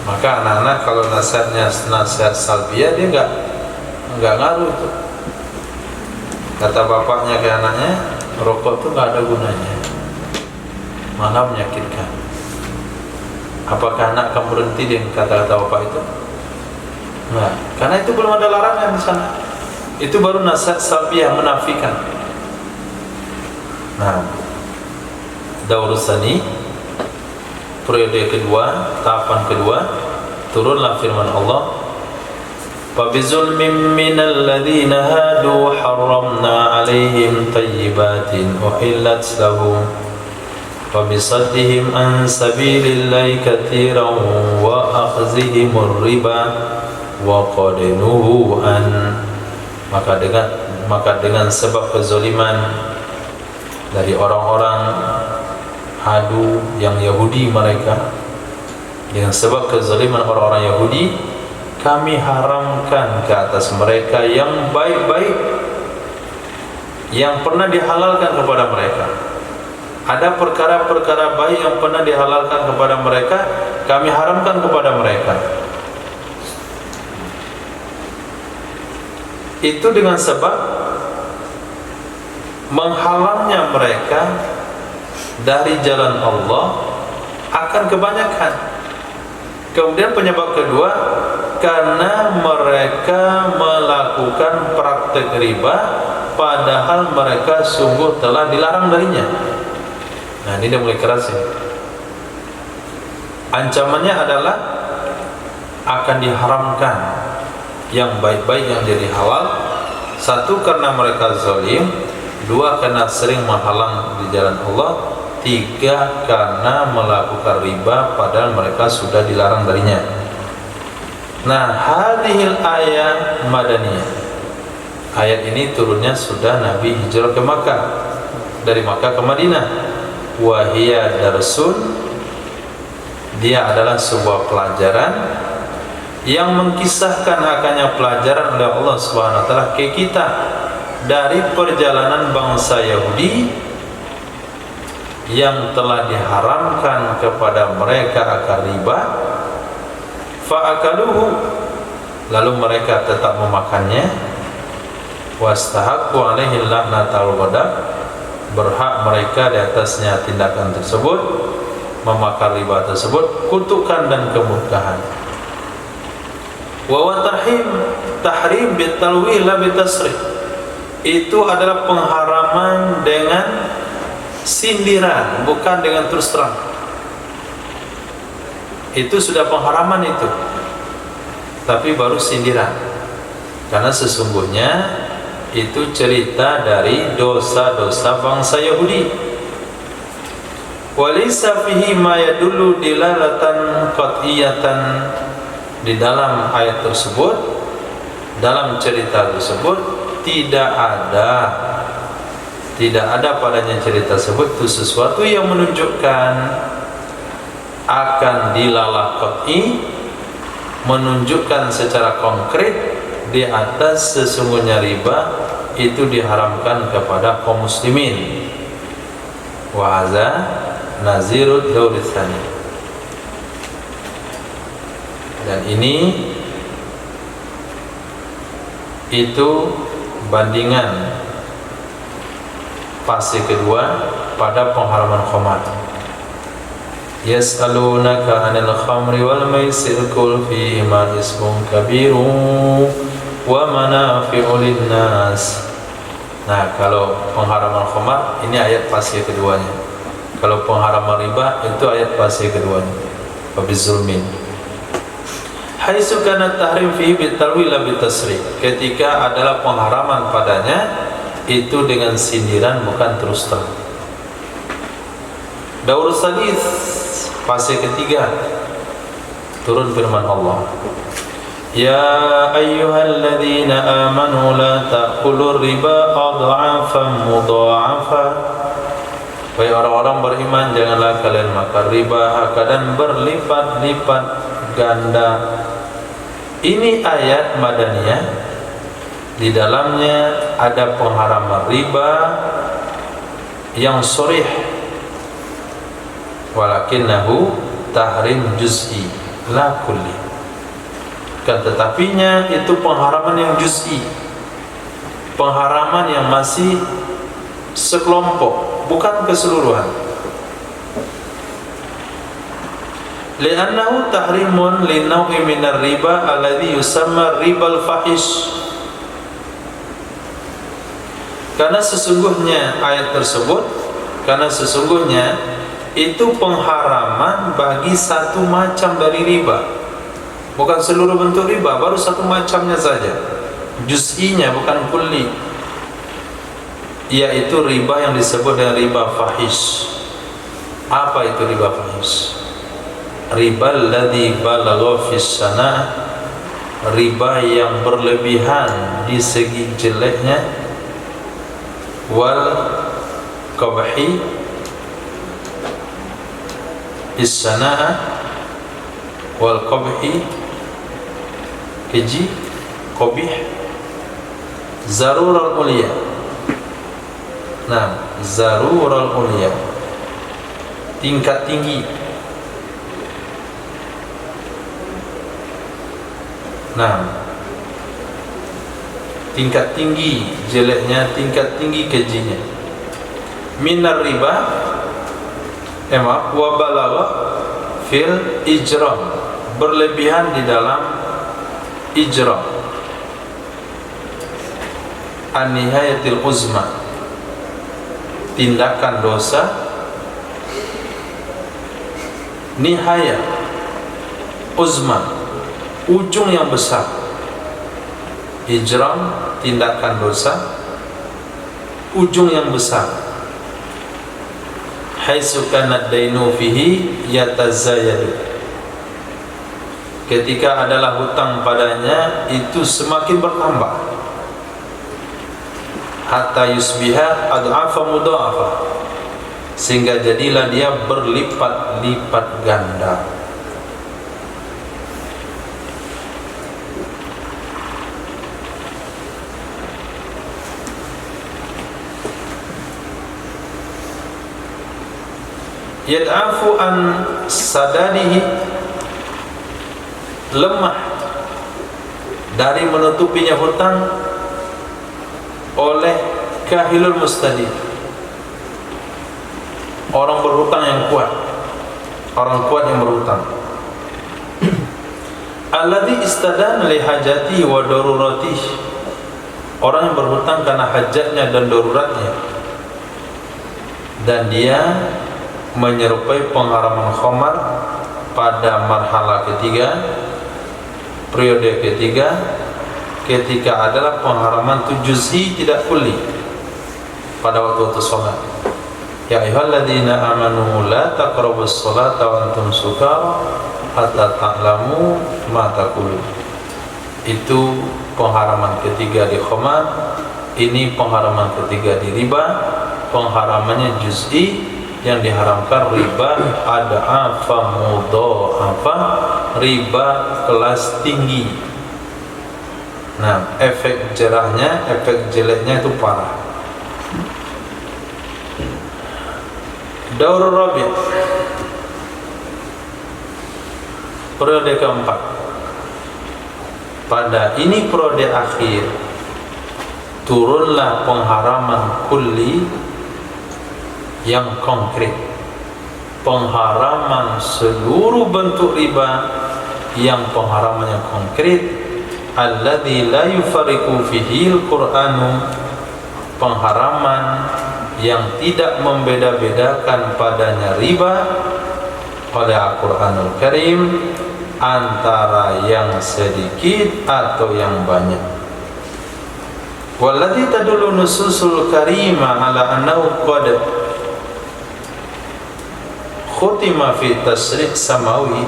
Maka anak-anak kalau nasihatnya nasihat salbiyah, dia nggak ngaruh itu. Kata bapaknya ke anaknya, rokok itu nggak ada gunanya, malah menyakitkan. Apakah anak akan berhenti dengan kata-kata bapak itu? Nah, karena itu belum ada larangan di sana. Itu baru nasihat salbiyah, menafikan. Nah, Daurusani, periode kedua, tahapan kedua, turunlah firman Allah, فَبِظُلْمٍ مِّنَ الَّذِينَ هَادُوا حَرَّمْنَا عَلَيْهِمْ طَيِّبَاتٍ أُحِلَّتْ لَهُمْ وَبِصَدِّهِمْ عَنْ سَبِيلِ اللَّهِ كَثِيرًا وَأَخْذِهِمُ الرِّبَا وَقَدْ نُهُوا عَنْهُ. Maka dengan sebab kezaliman dari orang-orang Hadu yang Yahudi mereka, dengan sebab kezaliman orang-orang Yahudi, kami haramkan ke atas mereka yang baik-baik yang pernah dihalalkan kepada mereka. Ada perkara-perkara baik yang pernah dihalalkan kepada mereka, kami haramkan kepada mereka. Itu dengan sebab menghalangnya mereka dari jalan Allah akan kebanyakan. Kemudian penyebab kedua, karena mereka melakukan praktek riba padahal mereka sungguh telah dilarang darinya. Nah, ini dia mulai keras ini. Ancamannya adalah akan diharamkan yang baik-baik yang jadi halal. Satu, karena mereka zalim. Dua, karena sering menghalang di jalan Allah. Tiga, karena melakukan riba padahal mereka sudah dilarang darinya. Nah, hadhil ayat madaniyah. Ayat ini turunnya sudah Nabi hijrah ke Makkah, dari Makkah ke Madinah. Wahiyya darsun, dia adalah sebuah pelajaran yang mengkisahkan akannya pelajaran oleh Allah Subhanahu wa taala ke kita dari perjalanan bangsa Yahudi yang telah diharamkan kepada mereka akan riba, fa'akaluhu, lalu mereka tetap memakannya, wastahaqqu alaihi la'natul ghadab, berhak mereka di atasnya tindakan tersebut, memakan riba tersebut, kutukan dan kemurkaan. Wa tahrim bitalwih la bitasrih, itu adalah pengharaman dengan sindiran, bukan dengan terus terang. Itu sudah pengharaman itu, tapi baru sindiran, karena sesungguhnya itu cerita dari dosa-dosa bangsa Yahudi. Walaysa fihi ma yadullu dilalatan qat'iyatan, di dalam ayat tersebut, dalam cerita tersebut tidak ada padanya cerita tersebut itu sesuatu yang menunjukkan akan dilalah qat'i, menunjukkan secara konkret di atas sesungguhnya riba itu diharamkan kepada kaum muslimin. Wa hadza nazirud daur tsani, dan ini itu bandingan fase kedua pada pengharaman khamar. Yas'alunaka 'anil khamri wal maisir qul fihima ismun kabirun wa manafi'u lin-nas. Nah, kalau pengharaman khamar ini ayat fase keduanya. Kalau pengharaman riba itu ayat fase keduanya. Wabizulmin. Haitsu kana tahrim fihi bitalwi la bitasrih. Ketika adalah pengharaman padanya itu dengan sindiran, bukan terus terang. Daur salis, fase ketiga, turun firman Allah, ya ayyuhalladzina amanu la ta'kulur riba adha'afan mudha'afa. Wahai orang-orang beriman, janganlah kalian makan riba dan berlipat-lipat ganda. Ini ayat madaniyah, di dalamnya ada pengharaman riba yang sharih, walakinnahu tahrim juz'i la kulli, kan tetapinya itu pengharaman yang juz'i, pengharaman yang masih sekelompok, bukan keseluruhan. Li'annahu tahrimun li naw'i minar riba alladhi yusamma ribal fahish, karena sesungguhnya ayat tersebut, karena sesungguhnya itu pengharaman bagi satu macam dari riba, bukan seluruh bentuk riba, baru satu macamnya saja, juz'inya bukan kulli, yaitu riba yang disebut dengan riba fahish. Apa itu riba fahish? Riba alladhi balagha fis sana', riba yang berlebihan di segi jeleknya, wal qabhi is-sana'a, wal qabhi keji, qabih, zarural ulia. Nah, zarural ulia, tingkat tinggi. Nah, tingkat tinggi jeleknya, tingkat tinggi kejinya. minar riba wa balagha fil ijram, berlebihan di dalam ijram, an-nihayatil uzma, tindakan dosa nihaya uzma, ujung yang besar. Ijram, tindakan dosa, ujung yang besar. Haitsu kana dainu fihi yatazayadu, ketika adalah hutang padanya itu semakin bertambah, hatta yusbiha ad'afa mudha'afa, sehingga jadilah dia berlipat-lipat ganda. Yad'afu an sadadihi, lemah dari menutupinya hutang oleh kahilul mustadi, orang berhutang yang kuat, orang kuat yang berhutang. Alladhi istadana li hajati wa daruratih, orang yang berhutang karena hajatnya dan daruratnya, dan dia menyerupai pengharaman khamar pada marhala ketiga, periode ketiga, ketika adalah pengharaman itu juz'i tidak kulli pada waktu sholat. Ya ayyuhalladzina amanu la taqrabus sholata wa antum sukara hatta ta'lamu ma taqulun. Itu pengharaman ketiga di khamar, ini pengharaman ketiga di riba. Pengharamannya juz'i, yang diharamkan riba ad'afa mudha'afa, riba kelas tinggi. Nah, efek jerahnya, efek jeleknya itu parah. Daur rabi', periode keempat. Pada ini periode akhir turunlah pengharaman kulli yang konkret, pengharaman seluruh bentuk riba yang pengharamannya konkret. Alladzi la yufariqu fihi al-Qur'anu, pengharaman yang tidak membeda-bedakan padanya riba oleh Al-Qur'anul Karim antara yang sedikit atau yang banyak. Walladzi tadullu nususul karimah ala annahu qad khutima fi tasrih samawi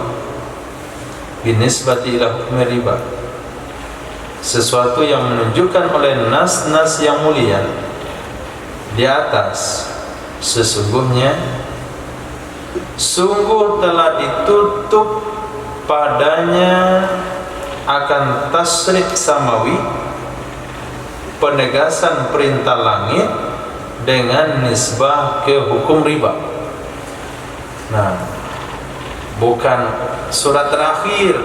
binisbati ila hukmi riba, sesuatu yang menunjukkan oleh nas-nas yang mulia di atas, sesungguhnya sungguh telah ditutup padanya akan tasrih samawi, penegasan perintah langit dengan nisbah ke hukum riba. Nah, bukan surat terakhir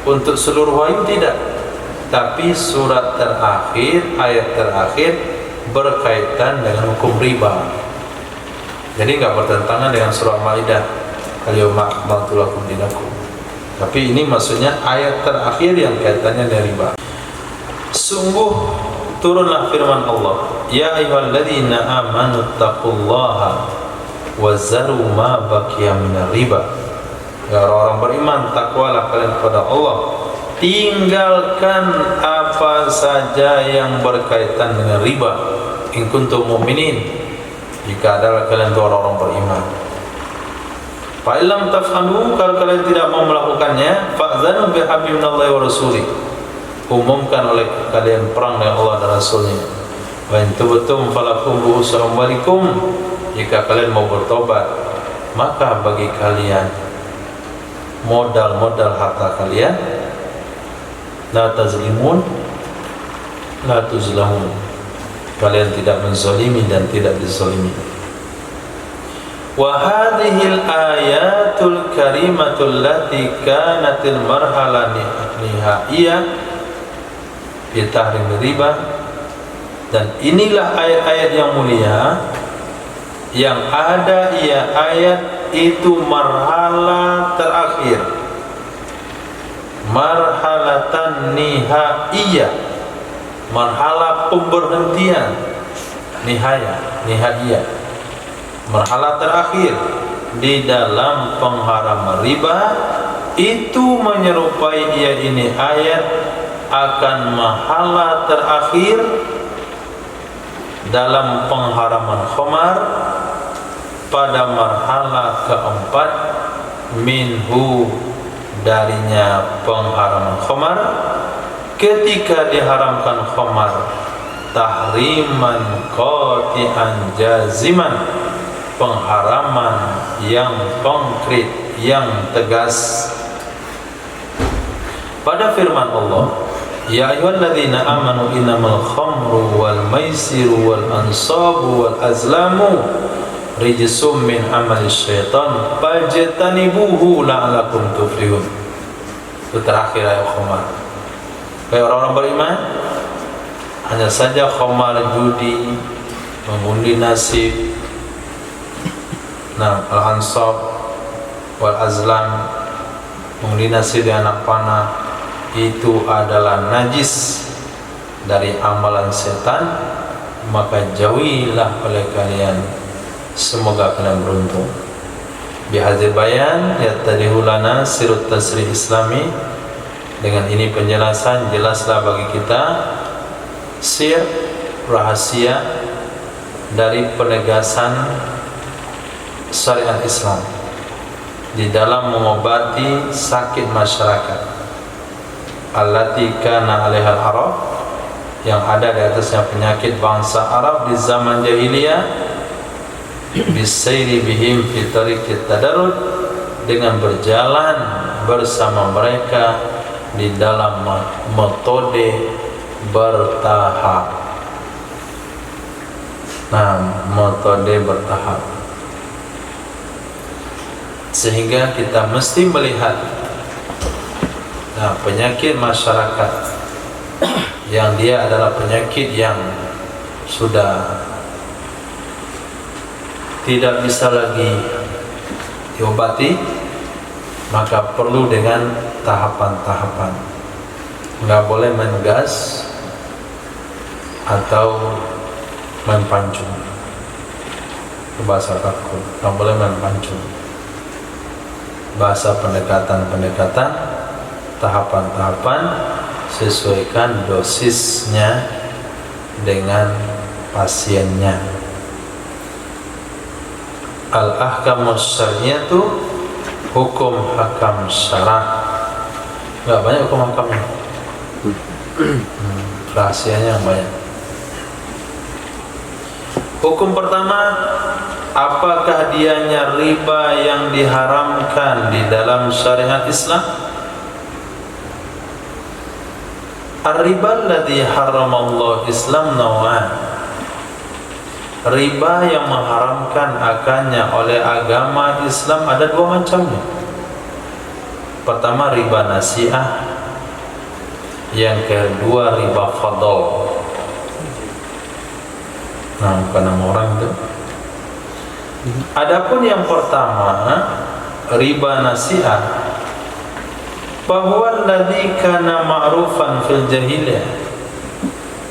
untuk seluruh wahyu, tidak, tapi surat terakhir, ayat terakhir berkaitan dengan hukum riba. Jadi nggak bertentangan dengan surah Maidah, al-yawma akmaltu lakum dinakum. Tapi ini maksudnya ayat terakhir yang kaitannya dengan riba. Sungguh turunlah firman Allah, ya ayyuhalladzina amanu taqullaha wazaru ma baqiya minar riba. Ya orang beriman, takwalah kalian kepada Allah, tinggalkan apa saja yang berkaitan dengan riba. In kuntum mu'minin, jika adalah kalian itu orang-orang beriman. Fa illam taf'alu, kalau kalian tidak mau melakukannya, fa'zanu biharbin minallahi wa rasulih, umumkan oleh kalian perang dengan Allah dan Rasulnya. Wa in tubtum falakum ru'usu amwalikum, jika kalian mau bertobat, maka bagi kalian modal-modal harta kalian. La tazlimun la tuzlamun, kalian tidak menzalimi dan tidak dizalimi. Wa hadhil ayatul karimatul lati kanatil marhala nihaiyah fi tahrim riba, dan inilah ayat-ayat yang mulia yang ada ia ayat itu marhala terakhir, marhalatan nihaiyah, marhala pemberhentian, nihaiyah, marhala terakhir di dalam pengharaman riba, itu menyerupai ia ini ayat akan marhala terakhir dalam pengharaman khamar pada marhala keempat, minhu darinya pengharaman khamar, ketika diharamkan khamar tahriman qati'an jaziman, pengharaman yang konkret, yang tegas. Pada firman Allah, ya ayyuhalladzina amanu innamal khamru wal maisiru wal ansabu wal azlamu rijsum min amali syaitan fajtanibuhu la'alakum tuflihun. Itu terakhir ayat khamar. Baik orang-orang beriman, hanya saja khamar, judi, mengundi nasib, al-ansab wal azlam, mengundi nasib di anak panah, itu adalah najis dari amalan setan, maka jauhilah oleh kalian, semoga kalian beruntung. Bihadzal bayan yattadihu lana sirut tasrih islami. Dengan ini penjelasan jelaslah bagi kita sir, rahasia dari penegasan syariat Islam di dalam mengobati sakit masyarakat, allati kana 'alaiha al-arab, yang ada di atasnya penyakit bangsa Arab di zaman jahiliyah, bisairi bihim fi tariqit tadarrud, dengan berjalan bersama mereka di dalam metode bertahap. Metode bertahap, sehingga kita mesti melihat penyakit masyarakat yang dia adalah penyakit yang sudah tidak bisa lagi diobati, maka perlu dengan tahapan-tahapan. Nggak boleh menggas atau mempancung. Bahasa takut, nggak boleh mempancung. Bahasa pendekatan-pendekatan, tahapan-tahapan, sesuaikan dosisnya dengan pasiennya. Al-ahkamus syar'iyyatu, hukum hakam syara'. Enggak banyak hukum hakamnya, rahasianya yang banyak. Hukum pertama, apakah dianya riba yang diharamkan di dalam syariat Islam? Ar-riba alladhi haramallahu Islam naw'an. Riba yang mengharamkan akannya oleh agama Islam ada dua macamnya. Pertama riba nasi'ah, yang kedua riba fadl. Bukan nama orang itu. Adapun yang pertama riba nasi'ah, bahwa alladzi kana ma'rufan fil jahiliyah,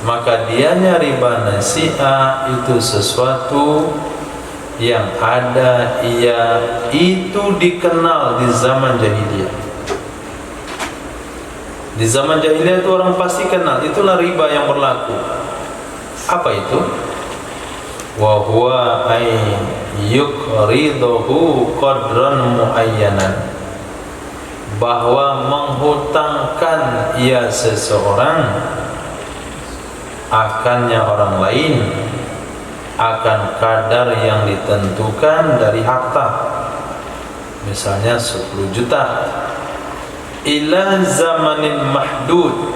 maka dianya riba nasi'ah itu sesuatu yang ada, ia itu dikenal di zaman jahiliyah. Di zaman jahiliyah itu orang pasti kenal, itulah riba yang berlaku. Apa itu? Wa huwa ay yuqriduhu qadran muayyanan, bahwa menghutangkan ia seseorang akannya orang lain akan kadar yang ditentukan dari harta, misalnya 10 juta, ila zamanin mahdud,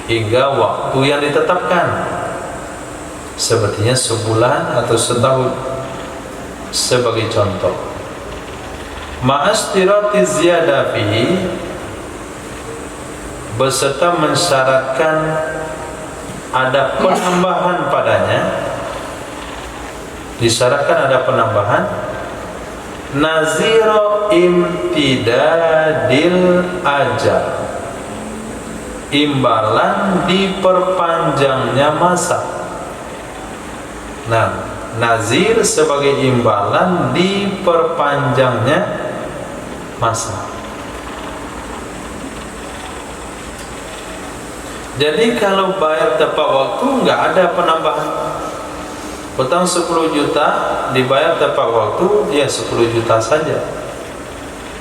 hingga waktu yang ditetapkan, sepertinya sebulan atau setahun, sebagai contoh. Ma'astirati ziyadah fihi, beserta mensyaratkan ada penambahan padanya, Disyaratkan ada penambahan naziro imtidadil ajal, imbalan diperpanjangnya masa. Nah, nazir sebagai imbalan diperpanjangnya masa. Jadi kalau bayar tepat waktu nggak ada penambahan. Hutang 10 juta dibayar tepat waktu, ya 10 juta saja.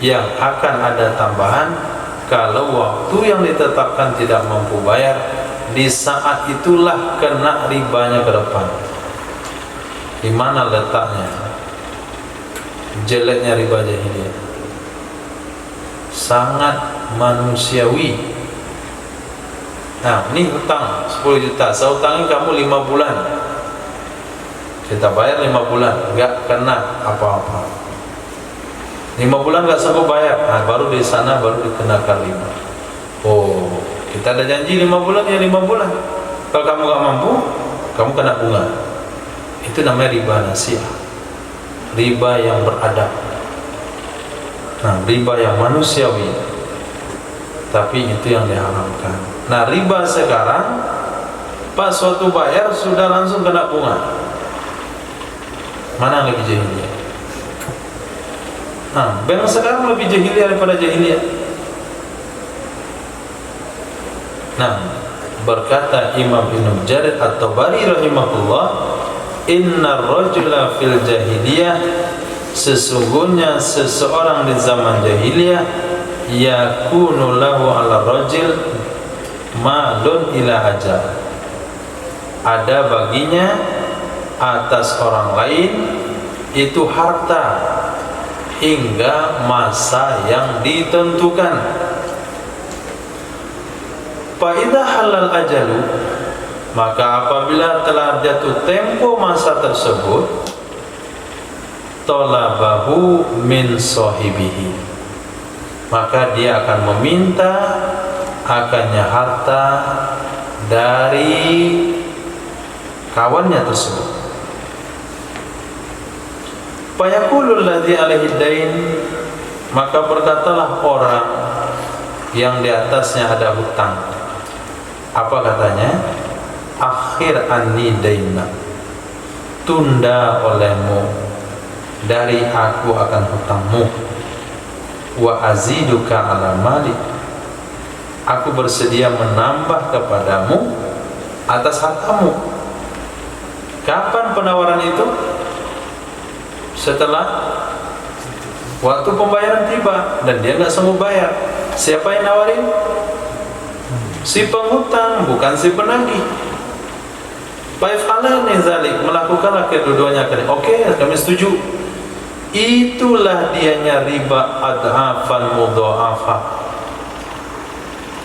Yang akan ada tambahan kalau waktu yang ditetapkan tidak mampu bayar, di saat itulah kena ribanya ke depan. Di mana letaknya jeleknya riba jahiliyah? Sangat manusiawi. Nah, ini hutang 10 juta, saya hutangin kamu 5 bulan, kita bayar 5 bulan, nggak kena apa-apa. 5 bulan nggak sanggup bayar, nah baru di sana baru dikenakan riba. Oh, kita ada janji 5 bulan, ya 5 bulan. Kalau kamu nggak mampu, kamu kena bunga. Itu namanya riba nasiah, riba yang beradab. Nah, riba yang manusiawi, tapi itu yang diharamkan. Nah, riba sekarang pas suatu bayar sudah langsung kena bunga. Mana lebih jahiliyah? Nah, bank sekarang lebih jahiliyah daripada jahiliyah. Nah, berkata Imam Ibnu Jarir At-Tabari rahimahullah, innar rajula fil jahiliyah, sesungguhnya seseorang di zaman jahiliyah, yakunu lahu ala rajul malun ila ajal, ada baginya atas orang lain itu harta hingga masa yang ditentukan. Fa idza halal ajalu, maka apabila telah jatuh tempo masa tersebut, talabahu min sahibihi, maka dia akan meminta akannya harta dari kawannya tersebut. Fayaqulul ladzi alaihi dain, maka berkatalah orang yang di atasnya ada hutang. Apa katanya? Akhir anni daina, tunda olehmu dari aku akan hutangmu. Wa aziduka ala mali, aku bersedia menambah kepadamu atas hartamu. Kapan penawaran itu? Setelah waktu pembayaran tiba dan dia nggak sanggup bayar. Siapa yang nawarin? Si penghutang, bukan si penagih. Fa'alani zalik, melakukanlah kedua-duanya. Oke, kami setuju. Itulah dianya riba adhafan mudha'afah.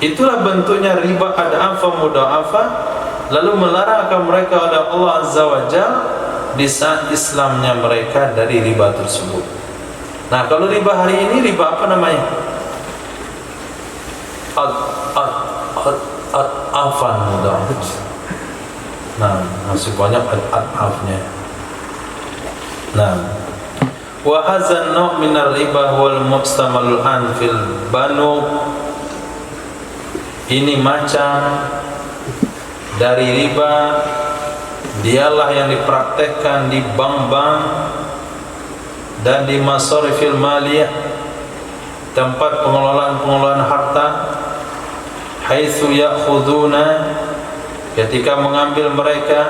Itulah bentuknya riba adhafan mudha'afah. Lalu melarang akan mereka oleh Allah Azza wa Jalla di saat Islamnya mereka dari riba tersebut. Nah, kalau riba hari ini riba apa namanya? Adhafan mudha'afah. Nah, masih banyak adhafnya. Nah, wa hadzal naw' min ar-riba wal mustamalul an fil banu, ini macam dari riba dialah yang dipraktekkan di bank-bank dan di masarifil maliyah, tempat pengelolaan harta, haitsu ya'khuduna, ketika mengambil mereka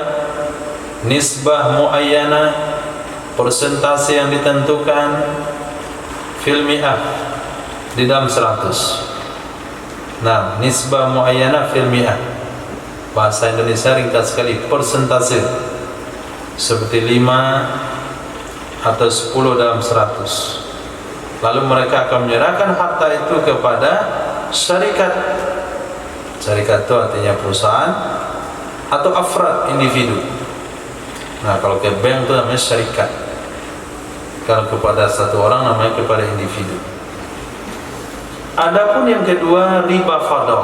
nisbah muayyana, persentase yang ditentukan, fil mi'ah, di dalam 100. Nah, nisbah muayyana fil mi'ah, bahasa Indonesia ringkas sekali, persentase, seperti 5 atau 10 dalam 100. Lalu mereka akan menyerahkan harta itu kepada syarikat. Syarikat itu artinya perusahaan atau afrad, individu. Nah, kalau ke bank itu namanya syarikat. Kalau kepada satu orang namanya kepada individu. Adapun yang kedua, riba fadl.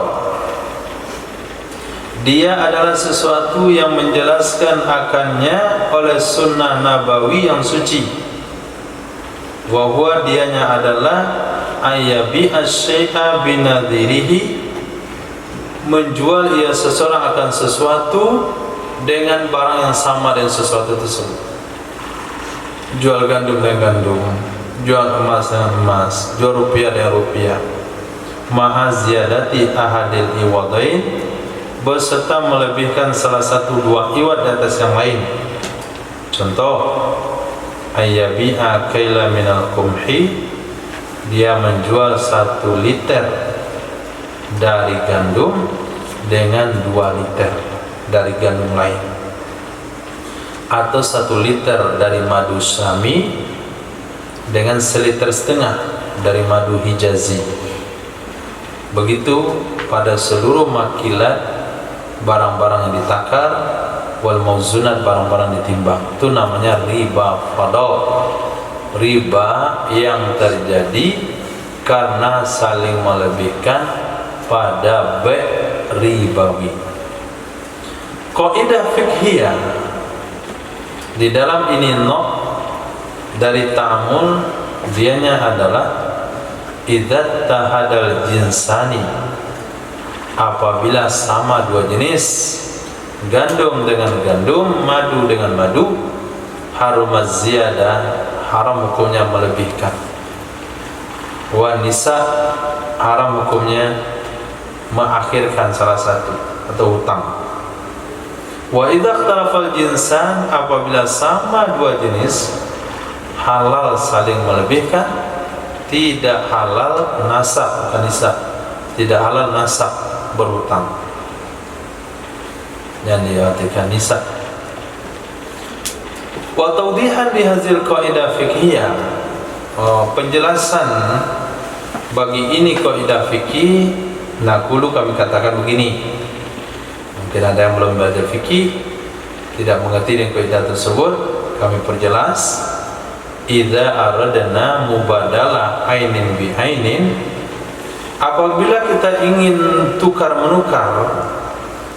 dia adalah sesuatu yang menjelaskan akannya oleh sunnah nabawi yang suci. Wa huwa dianya adalah ayabi asy-syai'a binadhirihi, menjual ia seseorang akan sesuatu dengan barang yang sama dengan sesuatu tersebut. Jual gandum dengan gandum, jual emas dengan emas, jual rupiah dengan rupiah. Ma'a ziyadati ahadil iwadain, beserta melebihkan salah satu dua iwad di atas yang lain. Contoh, ayyabi'a kaila minal qumhi, dia menjual 1 liter dari gandum dengan 2 liter dari gandum lain, atau 1 liter dari madu syami dengan 1,5 liter dari madu hijazi. Begitu pada seluruh makilat, barang-barang yang ditakar, wal mauzunat, barang-barang ditimbang. Itu namanya riba fadl, riba yang terjadi karena saling melebihkan pada bai' ribawi. Kaidah fikhiyah di dalam ini dari ta'amul, dianya adalah idza tahadal jinsani, apabila sama dua jenis, gandum dengan gandum, madu dengan madu, harumaz ziyadah, haram hukumnya melebihkan. Wa nisa, haram hukumnya mengakhirkan salah satu atau hutang. Wa idza ikhtalafal jinsan, apabila sama dua jenis, halal saling melebihkan, tidak halal nasab, bukan nisab, tidak halal nasab berhutang, yang diartikan nisab. Wa tawdihan di hazil qaidah fiqhiyah, penjelasan bagi ini kaidah fikih. Nakulu, kami katakan begini, mungkin ada yang belum belajar fikih, tidak mengerti dengan kaidah tersebut, kami perjelas. Idza aradna mubadalah ainin bi ainin, apabila kita ingin tukar menukar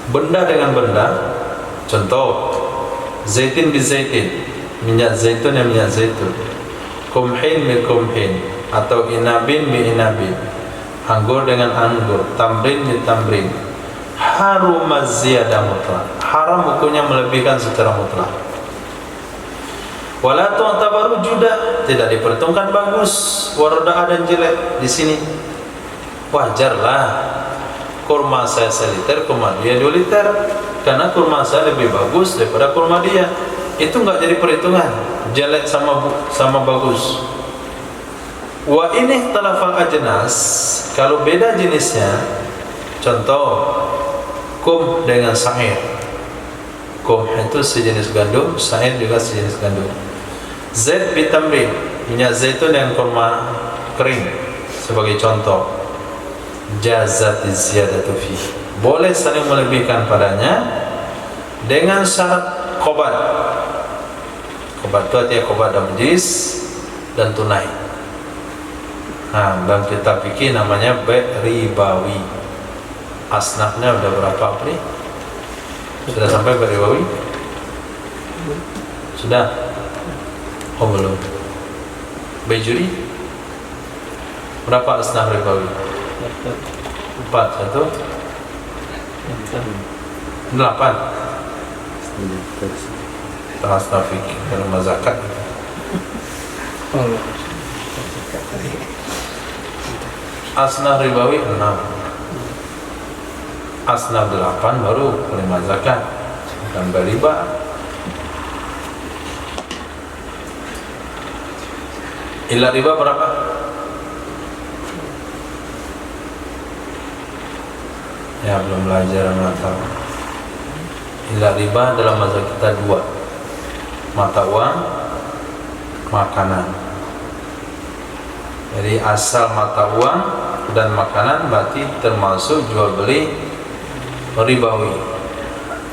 benda dengan benda, contoh zaitin bi zaitin, minyak zaitun dan minyak zaitun, kumhin bi kumhin, atau inabin bi inabin, anggur dengan anggur, tamrin bi tamrin, harumaz ziyadah mutlak, haram hukumnya melebihkan secara mutlak. Wala tu'tabaru juda, tidak diperhitungkan bagus, warda'a dan jelek. Di sini wajarlah kurma saya 1 liter, kurma dia 2 liter, karena kurma saya lebih bagus daripada kurma dia. Itu enggak jadi perhitungan jelek sama bagus. Wa ini talafal ajnas, kalau beda jenisnya, contoh kum dengan sa'ir. Kum itu sejenis gandum, sa'ir juga sejenis gandum. Zait bitamrin, minyak zaitun dengan kurma kering sebagai contoh. Jazatiz ziyadatu fi, boleh saling melebihkan padanya dengan syarat qobat. Qobat itu artinya qobat dan majlis dan tunai. Nah, dalam kitab fikih namanya bai' ribawi. Asnafnya udah berapa, Pri? Sudah sampai bai' ribawi? Sudah? Oh belum. Bai' juri? Berapa asnaf ribawi? 4, 1 8. Asnaf fikih dalam zakat. Asnaf ribawi 6, asnaf 8 baru penerima zakat dan beriba. Illa riba berapa? Ya belum belajar, nggak tahu. Illa riba dalam mazhab kita 2, mata uang, makanan. Jadi asal mata uang dan makanan berarti termasuk jual beli ribawi.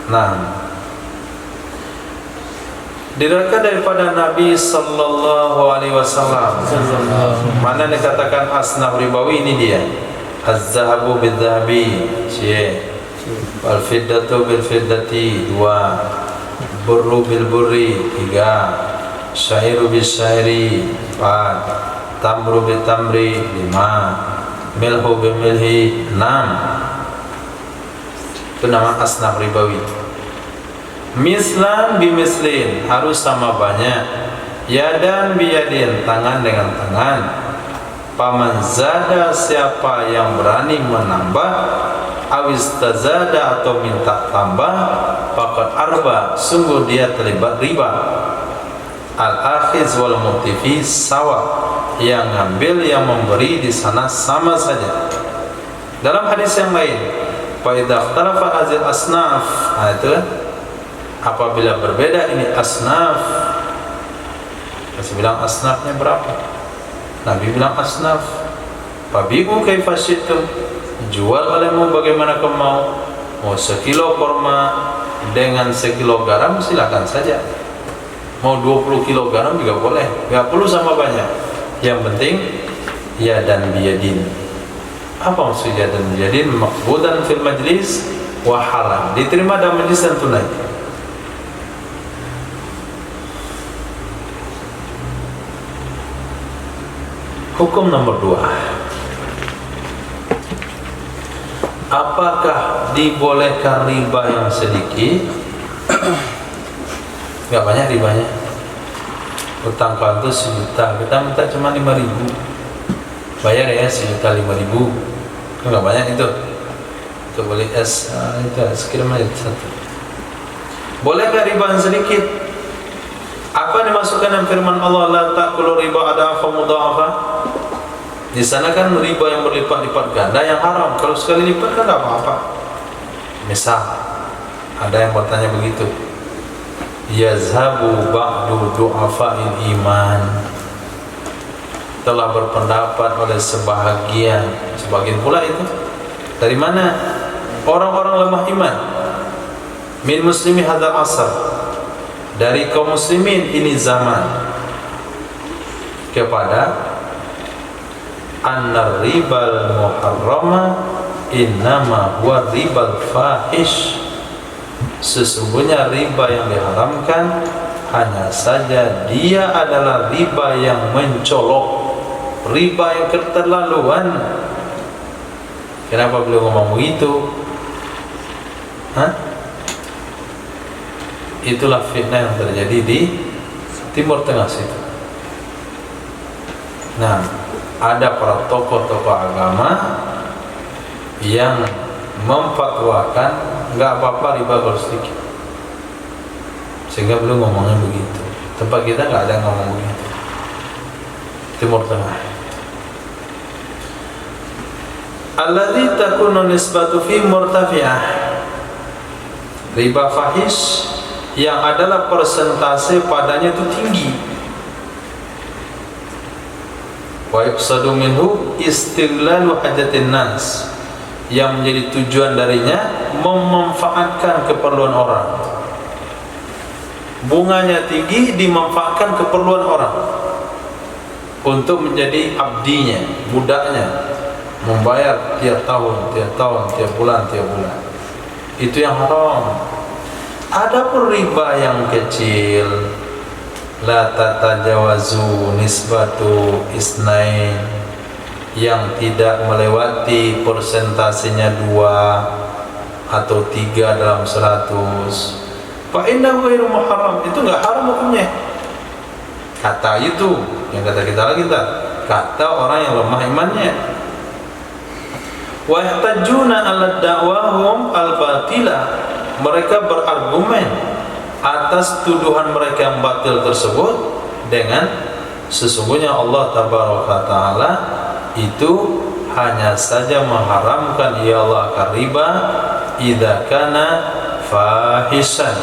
Nah, diriwayatkan daripada Nabi sallallahu alaihi wasallam, mana dikatakan asnaf ribawi ini dia, az-zahabu bil-zahabi, wal fiddatu bil fiddati 2, burru bil burri 3, syairu bis syairi 4, tamru bil tamri 5, milhu bil milhi 6. Itu nama asnaf ribawi. Mislan bi mislin, harus sama banyak. Yadan bi yadin, tangan dengan tangan. Paman zada, siapa yang berani menambah, awis tazada atau minta tambah, faqad arba, sungguh dia terlibat riba. Al-akhiz wal mutifi sawa, yang ngambil yang memberi di sana sama saja. Dalam hadis yang lain, fa idza ikhtalafa hazil asnaf, itu apabila berbeda ini asnaf. Saya bilang asnafnya berapa? Nabi bilang asnaf, fabi'u kaifa syi'tum, jual olehmu bagaimana kamu mau. Mau sekilo korma dengan sekilo garam silakan saja. Mau 20 kilo garam juga boleh, gak perlu sama banyak. Yang penting ya dan biyadin. Apa maksud ya dan biyadin? Maqbudan fil majlis wa halal, diterima dalam majlis dan tunai. Hukum nomor 2. Apakah dibolehkan riba yang sedikit? Gak banyak ribanya. Utang kau itu 1 juta, kita minta cuma 5.000. Bayar ya 1.500.000. Itu gak banyak itu. Itu boleh es, itu sekirim aja 1. Bolehkah riba yang sedikit? Apa dimasukkan dalam firman Allah, la ta'kulu riba adhafa mudha'afa? Di sana kan riba yang berlipat-lipat ganda yang haram. Kalau sekali lipat kan enggak apa-apa. Misal ada yang bertanya begitu, yazhabu ba'du du'afa'il iman, telah berpendapat oleh sebagian pula itu dari mana? Orang-orang lemah iman. Min muslimi hadzal asr, dari kaum muslimin ini zaman, kepada annar ribal muharrama innama huwa ribal fahish, sesungguhnya riba yang diharamkan hanya saja dia adalah riba yang mencolok, riba yang keterlaluan. Kenapa beliau ngomong begitu? Itulah fitnah yang terjadi di Timur Tengah situ. Nah, ada para tokoh-tokoh agama yang memfatwakan nggak apa-apa riba kalau sedikit, sehingga beliau ngomongnya begitu. Tempat kita nggak ada yang ngomong begitu. Timur Tengah. Alladzi takunu nisbatu fi murtafi'ah, riba fahish yang adalah persentase padanya itu tinggi. Wa yuqsadu minhu istighlalu hajatin nas, yang menjadi tujuan darinya memanfaatkan keperluan orang. Bunganya tinggi, dimanfaatkan keperluan orang untuk menjadi abdinya, budaknya, membayar tiap tahun, tiap bulan. Itu yang haram. Adapun riba yang kecil, la tatajawazu nisbatu isnain, yang tidak melewati persentasenya 2 atau 3 dalam 100, fa innahu ghairu muharram, itu enggak haram hukumnya. Kata itu, yang kata kita lagi kata orang yang lemah imannya. Wa yahtajuna ala da'wahum al-batila, mereka berargumen atas tuduhan mereka yang batil tersebut dengan sesungguhnya Allah tabaraka taala itu hanya saja mengharamkan ya Allah akan riba idza kana fahisan,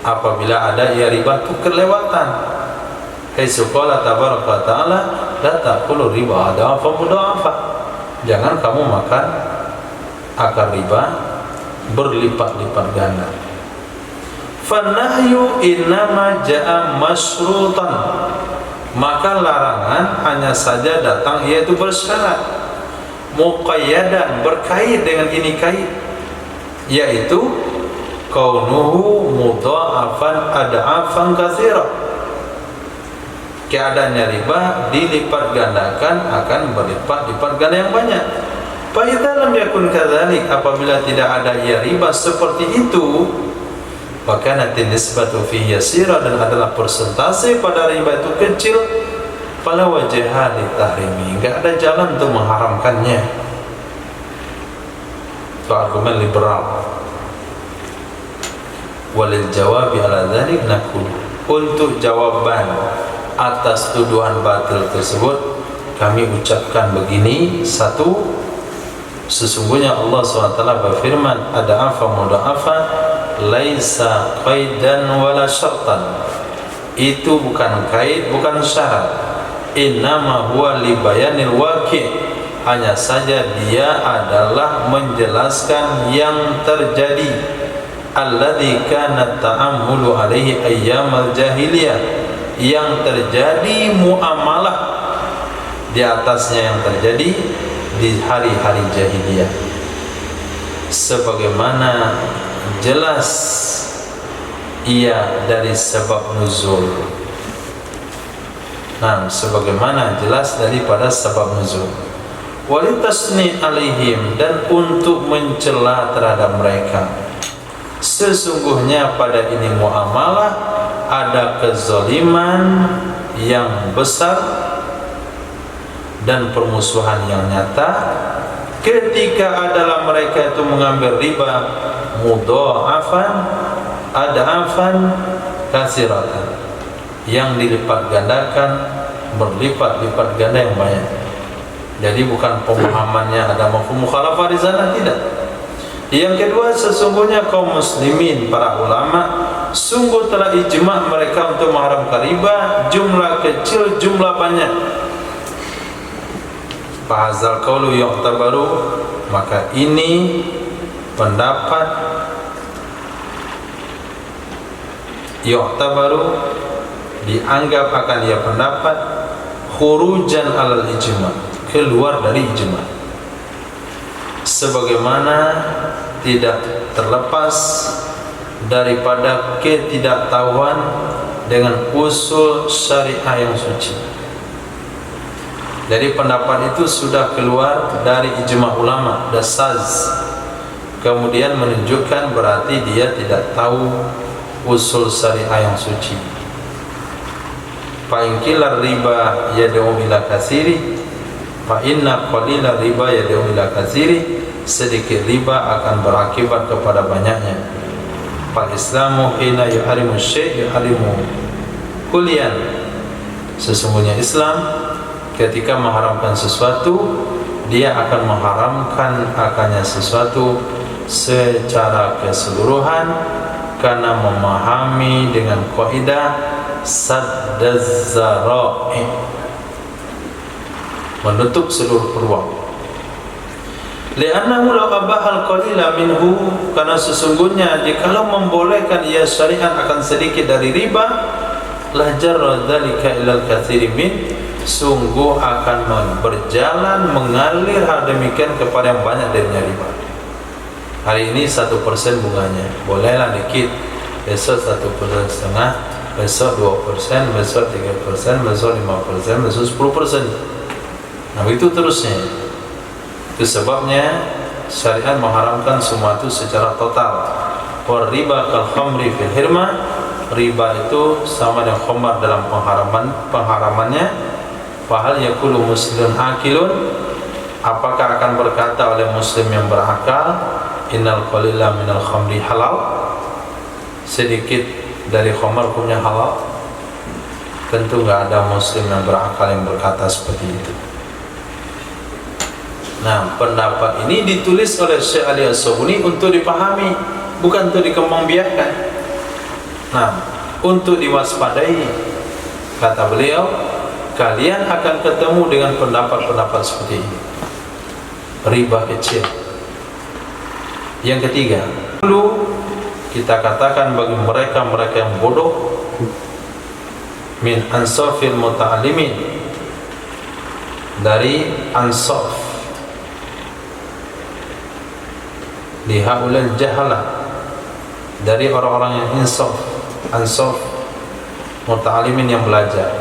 apabila ada ya riba itu kelewatan. Haitsu qala tabaraka taala la taqulu riba adhafa mudha'afa, jangan kamu makan akar riba berlipat-lipat ganda. Fanahyu innama ja'a masyrutan, maka larangan hanya saja datang yaitu bersyarat. muqayyadan, berkait dengan ini kait, yaitu kaunuhu mudha'afan ad'afan katsira. Keadaannya riba dilipat gandakan akan berlipat-lipat ganda yang banyak. Fa idza lam yakun kadzalik, apabila tidak ada ya riba seperti itu, maka nanti nisbatu fihi yasira, dan adalah persentase pada riba itu kecil, fala wajha li tahrimi, enggak ada jalan untuk mengharamkannya. Itu argumen liberal. Walil jawabi ala dzalik naqul, untuk jawaban atas tuduhan batil tersebut kami ucapkan begini. Satu, sesungguhnya Allah SWT berfirman, ada'afa muda'afa laisa qaidan wala syartan, itu bukan kait, bukan syarat. Innama huwa li bayanil waqi', hanya saja dia adalah menjelaskan yang terjadi. Alladzi kana ta'ammulu alaihi ayyamal jahiliyah, yang terjadi muamalah di atasnya, yang terjadi di hari-hari jahiliyah, sebagaimana jelas ia dari sebab nuzul. Nah, sebagaimana jelas daripada sebab nuzul. Walitasni alaihim, dan untuk mencela terhadap mereka. Sesungguhnya pada ini muamalah ada kezaliman yang besar dan permusuhan yang nyata ketika adalah mereka itu mengambil riba mudha'afan ad'afan katsiratan, yang dilipat gandakan berlipat-lipat ganda yang banyak. Jadi bukan pemahamannya ada mafhum mukhalafah di sana, tidak. Yang kedua, sesungguhnya kaum muslimin, para ulama, sungguh telah ijma' mereka untuk mengharamkan riba, jumlah kecil, jumlah banyak. Fahazal qawlu yu'tabaru, maka ini pendapat yu'tabaru, dianggap akan ia pendapat khurujan alal ijma', keluar dari ijma', sebagaimana tidak terlepas daripada ketidaktahuan dengan usul syariah yang suci. Jadi pendapat itu sudah keluar dari ijma' ulama, dasaz, kemudian menunjukkan berarti dia tidak tahu usul syariah yang suci. Fa in qila riba yad'u ila katsiri, fa inna qalila riba yad'u ila katsiri, sedikit riba akan berakibat kepada banyaknya. Fal Islamu hina yuharimu syai' yuharimu kulliyan, sesungguhnya Islam ketika mengharamkan sesuatu, dia akan mengharamkan akannya sesuatu secara keseluruhan, karena memahami dengan kaidah saddaz zara'i, menutup seluruh peluang. Li'annahu law abahal qalila minhu, karena sesungguhnya jikalau membolehkan ia syariat akan sedikit dari riba, la jarra dzalika ilal katsiri min, sungguh akan berjalan mengalir hal demikian kepada yang banyak darinya riba. Hari ini 1% bunganya, bolehlah dikit, besok 1,5%, besok 2%, besok 3%, besok 5%, besok 10%. Nah, itu terusnya. Itu sebabnya syariat mengharamkan semua itu secara total. Wa riba kal khamri fil hirma, riba itu sama dengan khamar dalam pengharamannya. Fahal yaqulu muslimun akilun, apakah akan berkata oleh muslim yang berakal, innal qalila minal khamri halal, sedikit dari khamar hukumnya halal? Tentu enggak ada muslim yang berakal yang berkata seperti itu. Nah, pendapat ini ditulis oleh Syekh Ali As-Sabuni untuk dipahami, bukan untuk dikembangbiakkan. Nah, untuk diwaspadai, kata beliau, kalian akan ketemu dengan pendapat-pendapat seperti ini. Riba kecil. Yang ketiga, lalu kita katakan bagi mereka-mereka yang bodoh, min ansafil muta'allimin, dari ansaf. lihaulal jahalah, dari orang-orang yang ansaf muta'alimin yang belajar.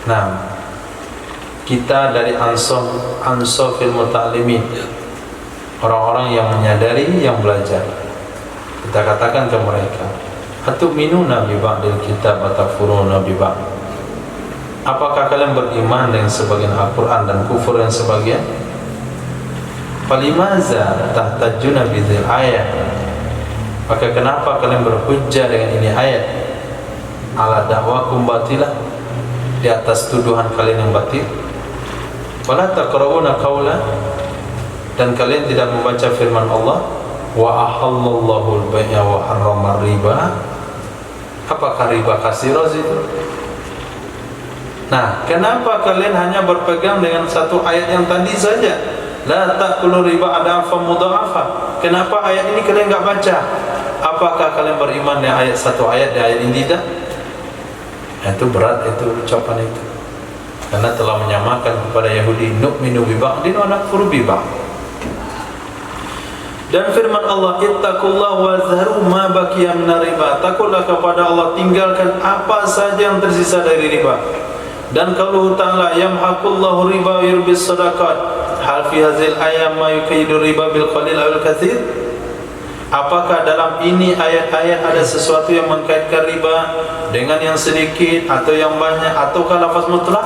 Nah, kita dari ansafil muta'alimin, orang-orang yang menyadari, yang belajar. Kita katakan ke mereka, atu'minuna bi ba'dil kitab wa takfuruna bi ba'd. Apakah kalian beriman dengan sebagian Al-Quran dan kufur yang sebagian? Falimaza tahtajuna bidzil ayat. Maka kenapa kalian berhujjah dengan ini ayat? Ala da'wakum batilah, di atas tuduhan kalian yang batil. Wala taqra'una qawla, dan kalian tidak membaca firman Allah, wa ahallallahu al-bai'a wa harrama riba. Apakah riba kasiroz itu? Nah, kenapa kalian hanya berpegang dengan satu ayat yang tadi saja? La ta'kulu riba adhafan mudha'afa. Kenapa ayat ini kalian enggak baca? Apakah kalian beriman dengan ayat satu ayat di ayat ini tidak? Itu berat itu ucapan itu. Karena telah menyamakan kepada Yahudi, nu'minu bi ba'din wa nakfuru bi ba'd. Dan firman Allah, ittaqullaha wa zaru ma baqiya min riba. Takutlah kepada Allah, tinggalkan apa saja yang tersisa dari riba. Dan qauluhu ta'ala, yamhaqullahu riba wa yurbis shadaqat. Hal fi hadzal ayat ma yuqidu riba bil qalil aw al katsir? Apakah dalam ini ayat-ayat ada sesuatu yang mengkaitkan riba dengan yang sedikit atau yang banyak, ataukah lafaz mutlak?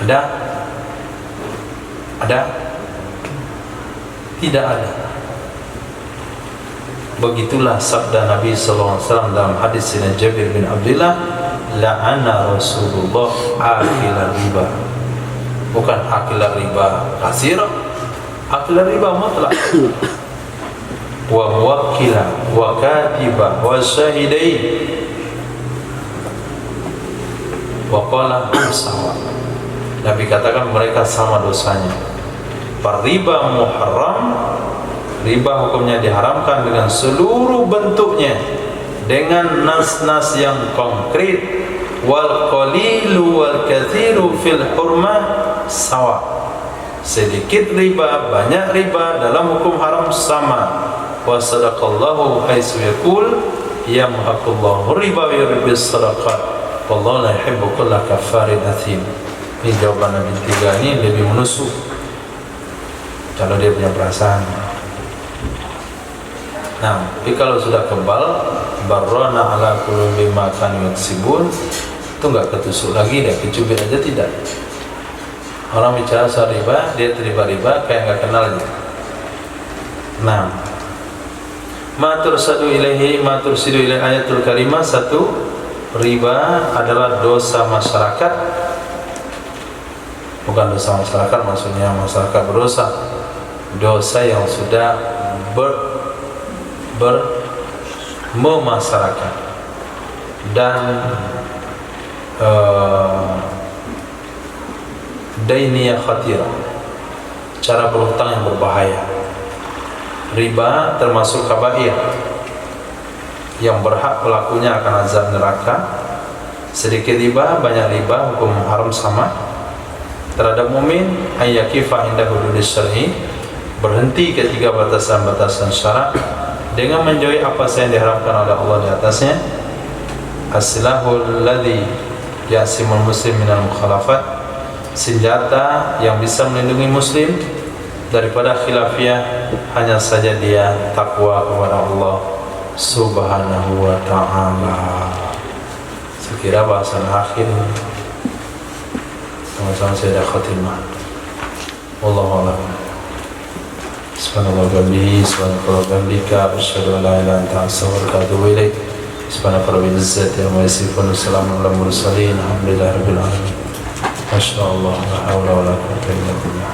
Ada? Ada? Tidak ada. Begitulah sabda Nabi sallallahu alaihi wasallam dalam hadis Sayyidina Jabir bin Abdullah, la'ana Rasulullah akila riba. Bukan akila riba kasir, akila riba mutlak. Wa muwakkila wa katiba wa syahidai wa qala sawa. Nabi katakan mereka sama dosanya. Riba muharram, riba hukumnya diharamkan dengan seluruh bentuknya, dengan nas-nas yang konkret. Wal qalilu wal kathiru fil hurmah sawa. Sedikit riba, banyak riba dalam hukum haram sama. Wa sadaqallahu haitsu yaqul yamhaqullahu riba wa yurbis sadaqat wallahu la yuhibbu kulla kaffarin athim. Ini jawaban Nabi tiga ini lebih menusuk kalau dia punya perasaan. Nah, tapi kalau sudah kebal, barrona ala qulubi ma kanu yaksibun, itu enggak ketusuk lagi, dia kecubit aja tidak. Orang bicara soal riba, dia terima riba kayak enggak kenal aja. Nah, ma tursidu ilaihi ayatul karimah. Satu, riba adalah dosa masyarakat. Bukan dosa masyarakat, maksudnya masyarakat berdosa. Dosa yang sudah memasyarakat dan dainiyah khatirah, cara berhutang yang berbahaya. Riba termasuk kabair yang berhak pelakunya akan azab neraka. Sedikit riba, banyak riba, hukum haram sama. Terhadap mukmin ayyakifa inda hududis syar'i, berhenti ketika batasan-batasan syarak dengan menjauhi apa yang diharamkan oleh Allah di atasnya. As-silahul ladzi yasimul muslim minal mukhalafat, senjata yang bisa melindungi muslim daripada khilafiyah hanya saja dia takwa kepada Allah Subhanahu wa ta'ala. Sekira bahasan akhir sama-sama saya dah khatimah. Wallahu a'lam. Subhanallah wa bihamdihi, subhanallah wa bihamdika, asyhadu an la ilaha illa anta, astaghfiruka wa atubu ilaik. Subhanaka rabbil izzati amma yasifun, salamun alal mursalin, alhamdulillahi rabbil alamin. Masya Allah, la haula wa la quwwata illa billah.